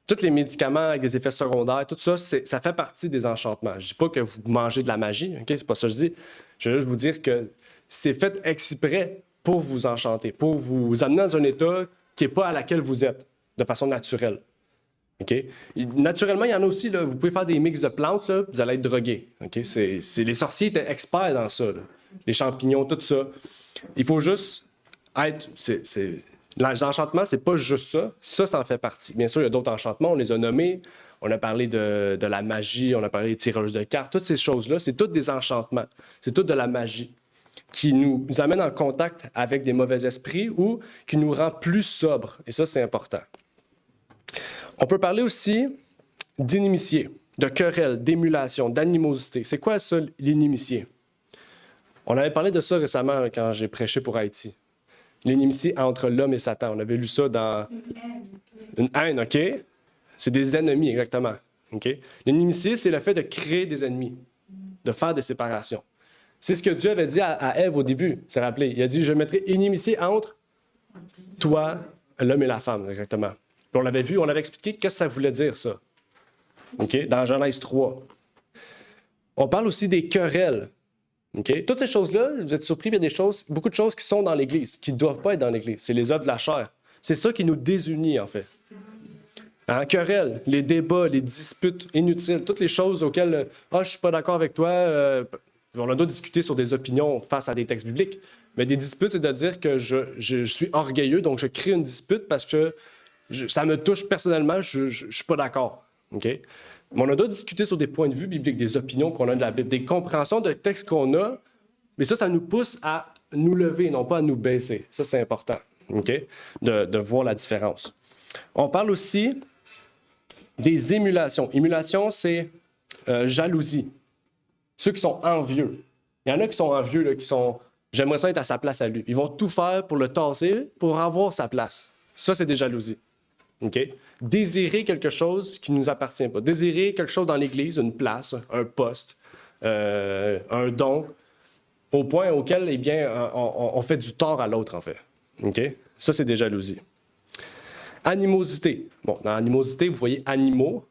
tous les médicaments avec des effets secondaires, tout ça, ça fait partie des enchantements. Je dis pas que vous mangez de la magie, OK? C'est pas ça que je dis. Je veux juste vous dire que c'est fait exprès pour vous enchanter, pour vous amener dans un état qui n'est pas à laquelle vous êtes, de façon naturelle. OK? Naturellement, il y en a aussi, là, vous pouvez faire des mix de plantes, là, vous allez être drogué. OK? Les sorciers étaient experts dans ça, là. Les champignons, tout ça. Il faut juste être... Les enchantements, c'est pas juste ça. Ça en fait partie. Bien sûr, il y a d'autres enchantements, on les a nommés. On a parlé de la magie, on a parlé des tireuses de cartes. Toutes ces choses-là, c'est toutes des enchantements. C'est toute de la magie qui nous amène en contact avec des mauvais esprits ou qui nous rend plus sobres. Et ça, c'est important. On peut parler aussi d'inimitié, de querelle, d'émulation, d'animosité. C'est quoi ça, l'inimitié? On avait parlé de ça récemment là, quand j'ai prêché pour Haïti. L'inimitié entre l'homme et Satan. On avait lu ça dans... Une haine, OK? C'est des ennemis, exactement. OK? L'inimitié, c'est le fait de créer des ennemis, de faire des séparations. C'est ce que Dieu avait dit à Ève au début, c'est rappelé. Il a dit, je mettrai inimitié entre toi, l'homme et la femme, exactement. Puis on l'avait vu, on l'avait expliqué, qu'est-ce que ça voulait dire, ça? OK? Dans Genèse 3. On parle aussi des querelles. Okay? Toutes ces choses-là, vous êtes surpris, il y a beaucoup de choses qui sont dans l'Église, qui ne doivent pas être dans l'Église. C'est les œuvres de la chair. C'est ça qui nous désunit, en fait. Hein? Querelles, les débats, les disputes inutiles, toutes les choses auxquelles « Ah, je suis pas d'accord avec toi on a doit discuter sur des opinions face à des textes bibliques. Mais des disputes, c'est de dire que je suis orgueilleux, donc je crée une dispute parce que ça me touche personnellement, je ne suis pas d'accord. Okay? Mais on a doit discuter sur des points de vue bibliques, des opinions qu'on a de la Bible, des compréhensions de textes qu'on a, mais ça nous pousse à nous lever, non pas à nous baisser. Ça, c'est important, okay? de voir la différence. On parle aussi des émulations. Émulation, c'est jalousie. Ceux qui sont envieux. Il y en a qui sont envieux, là, qui sont « j'aimerais ça être à sa place à lui ». Ils vont tout faire pour le tasser, pour avoir sa place. Ça, c'est des jalousies. Okay? Désirer quelque chose qui ne nous appartient pas. Désirer quelque chose dans l'Église, une place, un poste, un don, au point auquel, eh bien, on fait du tort à l'autre, en fait. Okay? Ça, c'est des jalousies. Animosité. Bon, dans animosité, vous voyez animaux.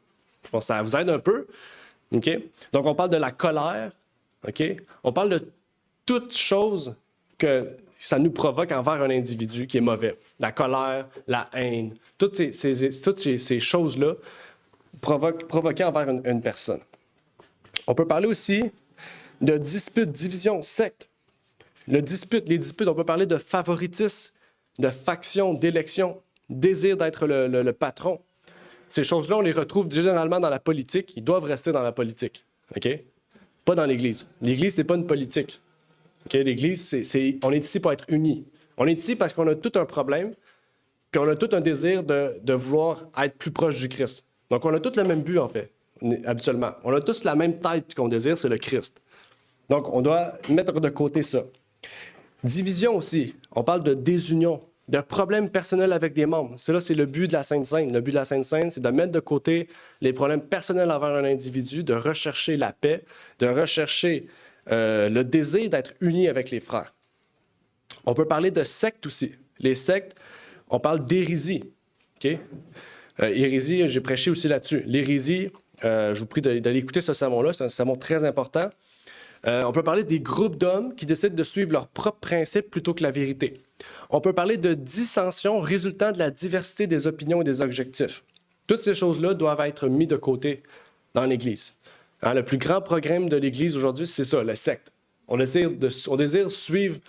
Je pense que ça vous aide un peu. Okay? Donc, on parle de la colère. Okay? On parle de toute chose que ça nous provoque envers un individu qui est mauvais. La colère, la haine, toutes ces choses-là provoquées envers une personne. On peut parler aussi de disputes, divisions, sectes. Les disputes, on peut parler de favoritisme, de faction, d'élection, désir d'être le patron. Ces choses-là, on les retrouve généralement dans la politique. Ils doivent rester dans la politique. OK? Pas dans l'Église. L'Église, c'est pas une politique. Okay? L'Église, on est ici pour être unis. On est ici parce qu'on a tout un problème, puis on a tout un désir de vouloir être plus proche du Christ. Donc, on a tous le même but, en fait, habituellement. On a tous la même tête qu'on désire, c'est le Christ. Donc, on doit mettre de côté ça. Division aussi. On parle de désunion, de problèmes personnels avec des membres. C'est le but de la Sainte Seine. Le but de la Sainte Seine, c'est de mettre de côté les problèmes personnels envers un individu, de rechercher la paix, de rechercher le désir d'être unis avec les frères. On peut parler de sectes aussi. Les sectes, on parle d'hérésie. Okay? Hérésie, j'ai prêché aussi là-dessus. L'hérésie, je vous prie d'aller écouter ce sermon-là, c'est un sermon très important. On peut parler des groupes d'hommes qui décident de suivre leurs propres principes plutôt que la vérité. On peut parler de dissensions résultant de la diversité des opinions et des objectifs. Toutes ces choses-là doivent être mises de côté dans l'Église. Hein, le plus grand programme de l'Église aujourd'hui, c'est ça, le secte. On désire suivre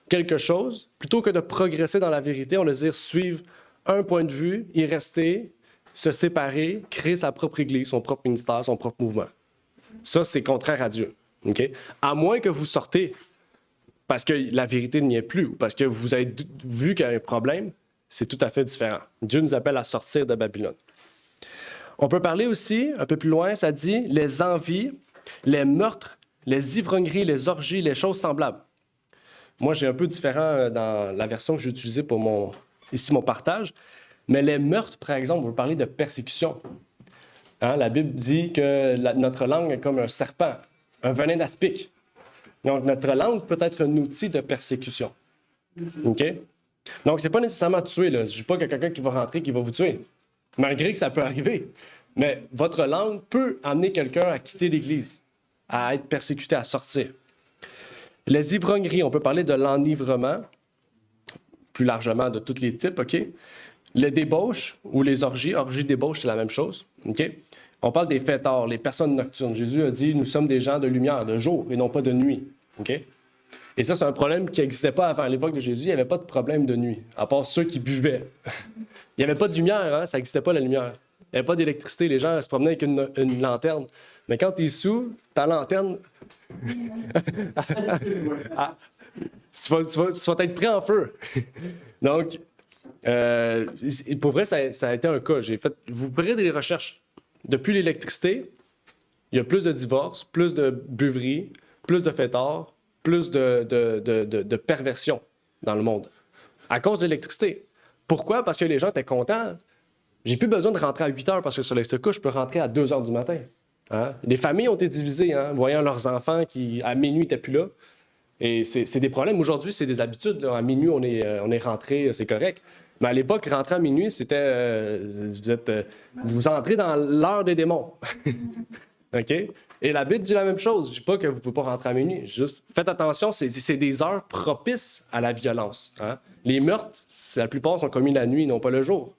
quelque chose, plutôt que de progresser dans la vérité, on désire suivre un point de vue, y rester, se séparer, créer sa propre Église, son propre ministère, son propre mouvement. Ça, c'est contraire à Dieu. Okay? À moins que vous sortez parce que la vérité n'y est plus, ou parce que vous avez vu qu'il y a un problème, c'est tout à fait différent. Dieu nous appelle à sortir de Babylone. On peut parler aussi, un peu plus loin, ça dit les envies, les meurtres, les ivrogneries, les orgies, les choses semblables. Moi, j'ai un peu différent dans la version que j'ai utilisée pour mon partage. Mais les meurtres, par exemple, on veut parler de persécution. Hein, la Bible dit que notre langue est comme un serpent, un venin d'aspic. Donc, notre langue peut être un outil de persécution. OK? Donc, ce n'est pas nécessairement tuer. Là. Je ne dis pas qu'il y a quelqu'un qui va rentrer qui va vous tuer, malgré que ça peut arriver. Mais votre langue peut amener quelqu'un à quitter l'Église, à être persécuté, à sortir. Les ivrogneries, on peut parler de l'enivrement, plus largement de tous les types, OK? Les débauches ou les orgies, débauche, c'est la même chose, OK? On parle des fêtards, les personnes nocturnes. Jésus a dit, nous sommes des gens de lumière, de jour, et non pas de nuit, OK? Et ça, c'est un problème qui n'existait pas avant l'époque de Jésus. Il n'y avait pas de problème de nuit, à part ceux qui buvaient. Il n'y avait pas de lumière, hein? Ça n'existait pas, la lumière. Il n'y avait pas d'électricité, les gens se promenaient avec une lanterne. Mais quand tu es sous, ta lanterne... tu vas être pris en feu. Donc, pour vrai, ça a été un cas. Vous ferez des recherches. Depuis l'électricité, il y a plus de divorces, plus de buveries, plus de fêtards, plus de perversion dans le monde. À cause de l'électricité. Pourquoi? Parce que les gens étaient contents. J'ai plus besoin de rentrer à 8 heures parce que sur l'extra-couche, je peux rentrer à 2 heures du matin. Hein? Les familles ont été divisées, hein, voyant leurs enfants qui, à minuit, n'étaient plus là. Et c'est des problèmes. Aujourd'hui, c'est des habitudes. Là. À minuit, on est rentré, c'est correct. Mais à l'époque, rentrer à minuit, c'était... vous entrez dans l'heure des démons. OK? Et la Bible dit la même chose. Je ne dis pas que vous ne pouvez pas rentrer à minuit. Juste, faites attention, c'est des heures propices à la violence. Hein? Les meurtres, la plupart sont commis la nuit, non pas le jour.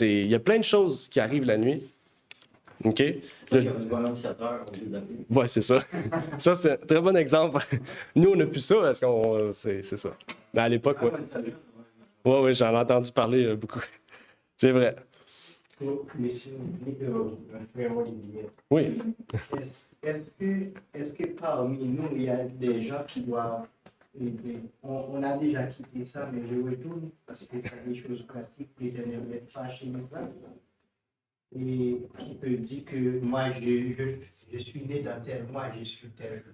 Il y a plein de choses qui arrivent la nuit. OK? Oui, c'est ça. Ça, c'est un très bon exemple. Nous, on n'a plus ça parce que c'est ça. Mais à l'époque, oui. Oui, j'en ai entendu parler beaucoup. C'est vrai. Monsieur, frère Olivier. Oui. Est-ce que parmi nous, il y a des gens qui doivent... On a déjà quitté ça, mais je retourne parce que c'est des choses pratiques que je n'aimerais pas chez nous. Et qui peut dire que moi, je suis né dans tel mois, je suis tel jour.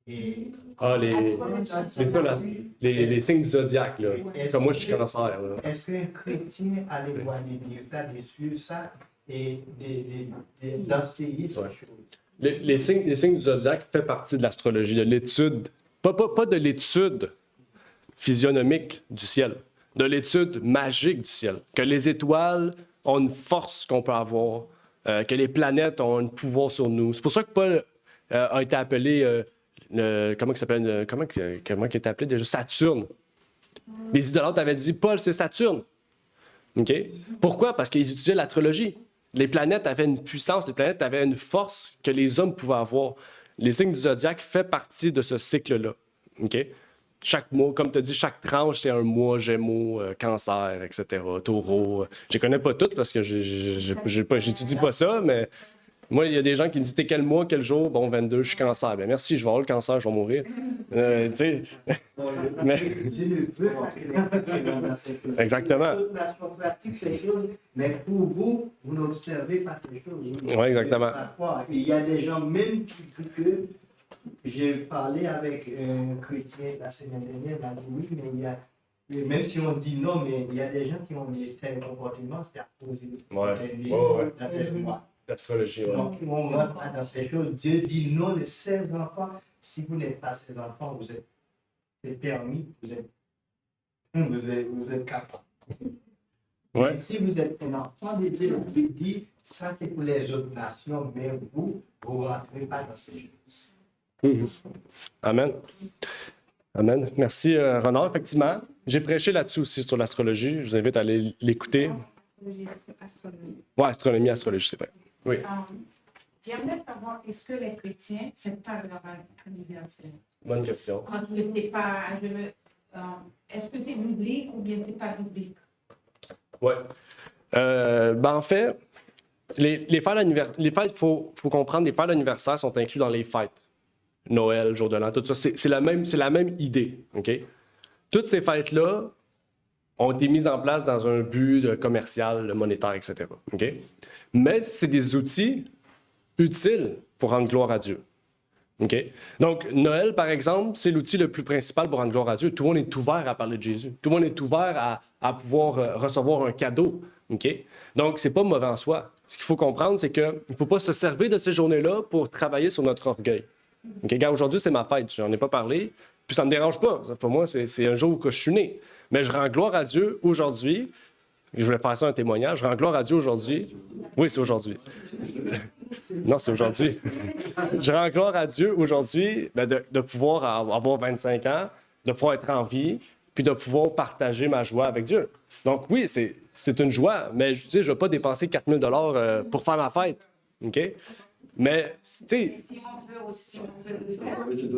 Et... les signes du zodiaque, là. Comme moi, je suis cancer. Est-ce qu'un chrétien a le droit de dire ça, de suivre ça et d'enseigner ces choses? Les signes du zodiaque font partie de l'astrologie, de l'étude, pas de l'étude physionomique du ciel, de l'étude magique du ciel. Que les étoiles ont une force qu'on peut avoir, que les planètes ont un pouvoir sur nous. C'est pour ça que Paul a été appelé... comment il était appelé déjà? Saturne. Les idolâtres avaient dit, Paul, c'est Saturne. OK? Pourquoi? Parce qu'ils étudiaient l'astrologie. Les planètes avaient une puissance, les planètes avaient une force que les hommes pouvaient avoir. Les signes du zodiaque font partie de ce cycle-là. OK? Chaque mois, comme tu as dit, chaque tranche, c'est un mois, Gémeaux, Cancer, etc., Taureau. Je ne connais pas toutes parce que j'étudie pas ça, mais moi, il y a des gens qui me disent, t'es quel mois, quel jour? Bon, 22, je suis Cancer. Bien, merci, je vais avoir le cancer, je vais mourir. Tu sais. Mais... Exactement. Mais pour vous, vous n'observez pas ces choses. Oui, exactement. Il y a des gens même qui disent que j'ai parlé avec un chrétien la semaine dernière, il m'a dit oui, mais il y a, même si on dit non, mais il y a des gens qui ont des tels comportements, c'est à cause de l'astrologie. Donc, on ne rentre pas dans ces choses. Dieu dit non de ses enfants. Si vous n'êtes pas ses enfants, c'est permis, vous êtes capable. Ouais. Si vous êtes un enfant de Dieu, il dit ça c'est pour les autres nations, mais vous ne rentrez pas dans ces choses. Amen. Amen. Merci, Renard. Effectivement, j'ai prêché là-dessus aussi sur l'astrologie. Je vous invite à aller l'écouter. Astronomie. Oui, astronomie, astrologie, c'est vrai. Oui. J'aimerais savoir, est-ce que les chrétiens ne fêtent pas leur anniversaire? Bonne question. Parce que c'est pas, est-ce que c'est biblique ou bien c'est pas biblique? Oui. En fait, les fêtes, faut comprendre, les fêtes d'anniversaire sont inclus dans les fêtes. Noël, jour de l'an, tout ça. C'est la même idée. OK? Toutes ces fêtes-là ont été mises en place dans un but commercial, monétaire, etc. OK? Mais c'est des outils utiles pour rendre gloire à Dieu. OK? Donc, Noël, par exemple, c'est l'outil le plus principal pour rendre gloire à Dieu. Tout le monde est ouvert à parler de Jésus. Tout le monde est ouvert à pouvoir recevoir un cadeau. OK? Donc, c'est pas mauvais en soi. Ce qu'il faut comprendre, c'est qu'il ne faut pas se servir de ces journées-là pour travailler sur notre orgueil. OK? Regarde, aujourd'hui, c'est ma fête. Je n'en ai pas parlé. Puis ça ne me dérange pas. Pour moi, c'est un jour où je suis né. Mais je rends gloire à Dieu aujourd'hui. Je voulais faire ça un témoignage. Je rends gloire à Dieu aujourd'hui. Oui, c'est aujourd'hui. Non, c'est aujourd'hui. Je rends gloire à Dieu aujourd'hui de pouvoir avoir 25 ans, de pouvoir être en vie, puis de pouvoir partager ma joie avec Dieu. Donc oui, c'est une joie, mais je ne vais pas dépenser 4 000 $ pour faire ma fête. OK? Mais, tu sais...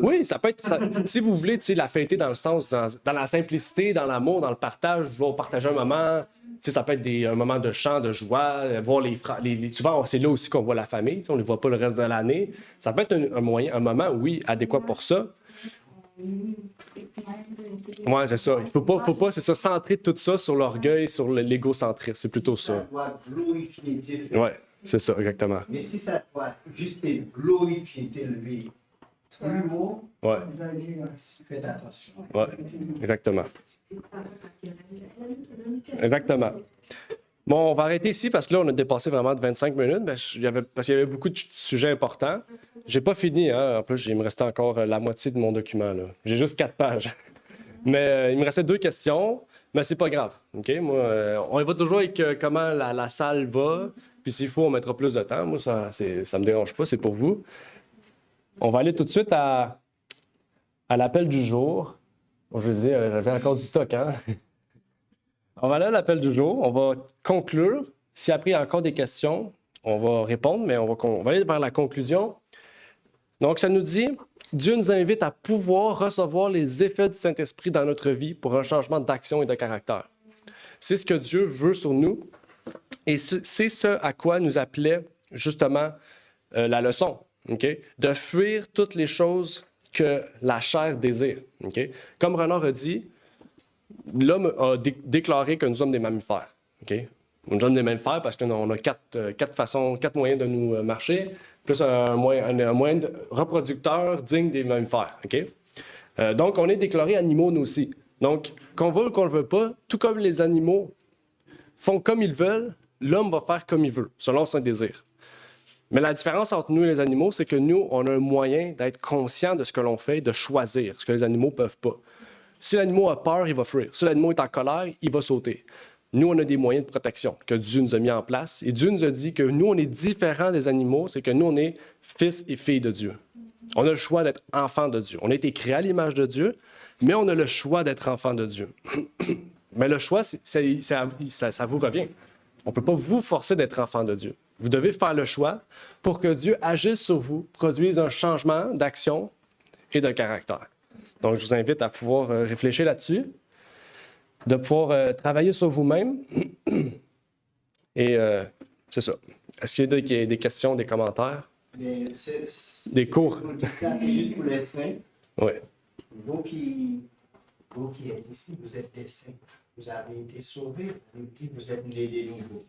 Oui, ça peut être... si vous voulez, tu sais, la fêter dans le sens, dans la simplicité, dans l'amour, dans le partage, vouloir partager un moment... Tu sais, ça peut être un moment de chant, de joie, voir les frères. Souvent, c'est là aussi qu'on voit la famille, on ne les voit pas le reste de l'année. Ça peut être un moment, oui, adéquat pour ça. Oui, c'est ça. Il ne faut pas c'est ça, centrer tout ça sur l'orgueil, sur l'égocentrisme. C'est plutôt ça. Ça doit glorifier Dieu. Oui, c'est ça, exactement. Mais si ça doit juste te glorifier, t'élever plus haut, Ouais. faites attention. Oui, exactement. Exactement. Bon, on va arrêter ici parce que là, on a dépassé vraiment de 25 minutes parce qu'il y avait beaucoup de sujets importants. J'ai pas fini, hein. En plus, il me restait encore la moitié de mon document, là. J'ai juste 4 pages. Mais il me restait 2 questions, mais c'est pas grave. OK? Moi, on y va toujours avec comment la salle va, puis s'il faut, on mettra plus de temps. Moi, ça me dérange pas, c'est pour vous. On va aller tout de suite à l'appel du jour. Bon, je veux dire, j'avais encore du stock, hein? On va aller à l'appel du jour. On va conclure. Si après il y a encore des questions, on va répondre, mais on va aller vers la conclusion. Donc, ça nous dit, Dieu nous invite à pouvoir recevoir les effets du Saint-Esprit dans notre vie pour un changement d'action et de caractère. C'est ce que Dieu veut sur nous et c'est ce à quoi nous appelait justement la leçon. Okay? De fuir toutes les choses que la chair désire. Okay? Comme Renard a dit, l'homme a déclaré que nous sommes des mammifères. Okay? Nous sommes des mammifères parce qu'on a quatre moyens de nous marcher, plus un moyen reproducteur digne des mammifères. Okay? Donc, on est déclarés animaux, nous aussi. Donc, qu'on veut ou qu'on ne le veut pas, tout comme les animaux font comme ils veulent, l'homme va faire comme il veut, selon son désir. Mais la différence entre nous et les animaux, c'est que nous, on a un moyen d'être conscient de ce que l'on fait, de choisir, ce que les animaux ne peuvent pas. Si l'animal a peur, il va fuir. Si l'animal est en colère, il va sauter. Nous, on a des moyens de protection que Dieu nous a mis en place. Et Dieu nous a dit que nous, on est différents des animaux, c'est que nous, on est fils et filles de Dieu. On a le choix d'être enfants de Dieu. On a été créés à l'image de Dieu, mais on a le choix d'être enfants de Dieu. Mais le choix, ça vous revient. On ne peut pas vous forcer d'être enfant de Dieu. Vous devez faire le choix pour que Dieu agisse sur vous, produise un changement d'action et de caractère. Donc, je vous invite à pouvoir réfléchir là-dessus, de pouvoir travailler sur vous-même. Et c'est ça. Est-ce qu'il y a des questions, des commentaires? Des cours? C'est juste pour les saints. Oui. Vous qui êtes ici, vous êtes des saints. Vous avez été sauvés, vous êtes nés de nouveau.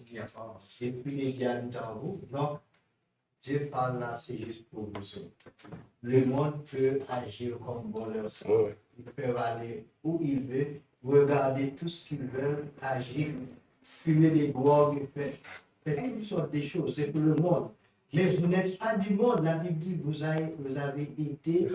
L'Esprit de Dieu habite en vous. Donc, Dieu parle là, c'est juste pour vous autres. Le monde peut agir comme bon leur semble. Oui. Ils peuvent aller où ils veulent, regarder tout ce qu'ils veulent, agir, fumer des drogues, faire toutes sortes de choses. C'est pour le monde. Mais vous n'êtes pas du monde. La Bible dit que vous avez été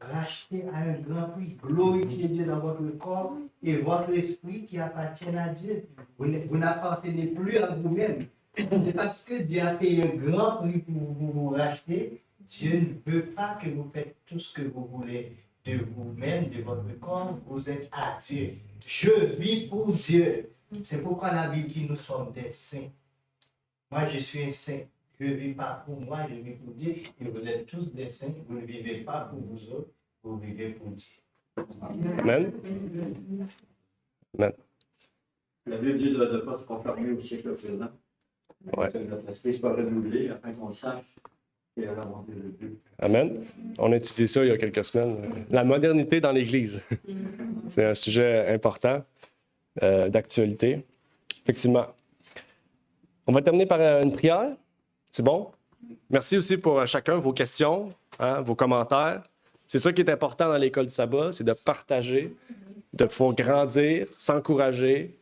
racheté à un grand prix. Glorifiez Dieu dans votre corps et votre esprit qui appartiennent à Dieu. Vous n'appartenez plus à vous-même. C'est parce que Dieu a payé un grand prix pour vous racheter. Dieu ne veut pas que vous faites tout ce que vous voulez de vous-même, de votre corps. Vous êtes à Dieu. Je vis pour Dieu. C'est pourquoi la Bible dit que nous sommes des saints. Moi, je suis un saint. Je ne vis pas pour moi, je vis pour Dieu. Et vous êtes tous des saints, vous ne vivez pas pour vous autres, vous vivez pour Dieu. Amen. Amen. La Bible dit de ne pas se conformer au siècle présent. Ouais. Que notre esprit soit renouvelé afin qu'on sache quelle est la volonté de Dieu. Amen. On a étudié ça il y a quelques semaines. La modernité dans l'Église. C'est un sujet important, d'actualité. Effectivement. On va terminer par une prière. C'est bon? Merci aussi pour chacun, vos questions, vos commentaires. C'est ça qui est important dans l'école du sabbat, c'est de partager, de pouvoir grandir, s'encourager,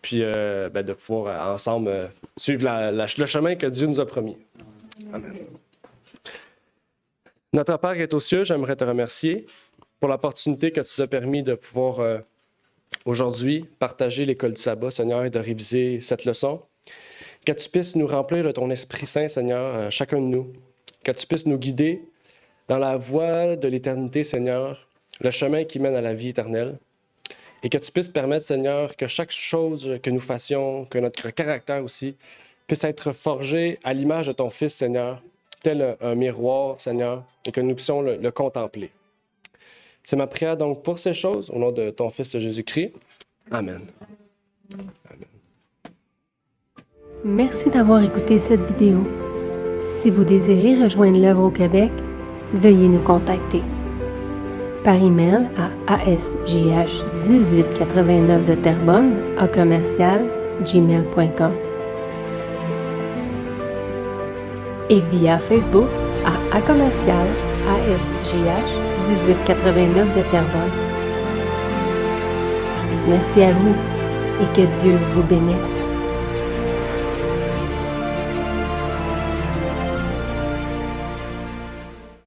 puis de pouvoir ensemble suivre le chemin que Dieu nous a promis. Amen. Notre Père qui est aux cieux, j'aimerais te remercier pour l'opportunité que tu nous as permis de pouvoir aujourd'hui partager l'école du sabbat, Seigneur, et de réviser cette leçon. Que tu puisses nous remplir de ton Esprit Saint, Seigneur, chacun de nous. Que tu puisses nous guider dans la voie de l'éternité, Seigneur, le chemin qui mène à la vie éternelle. Et que tu puisses permettre, Seigneur, que chaque chose que nous fassions, que notre caractère aussi, puisse être forgé à l'image de ton Fils, Seigneur, tel un miroir, Seigneur, et que nous puissions le contempler. C'est ma prière donc pour ces choses, au nom de ton Fils Jésus-Christ. Amen. Amen. Merci d'avoir écouté cette vidéo. Si vous désirez rejoindre l'œuvre au Québec, veuillez nous contacter par email à asjh1889 de Terrebonne @gmail.com et via Facebook à commercial asjh1889 de Terrebonne. Merci à vous et que Dieu vous bénisse.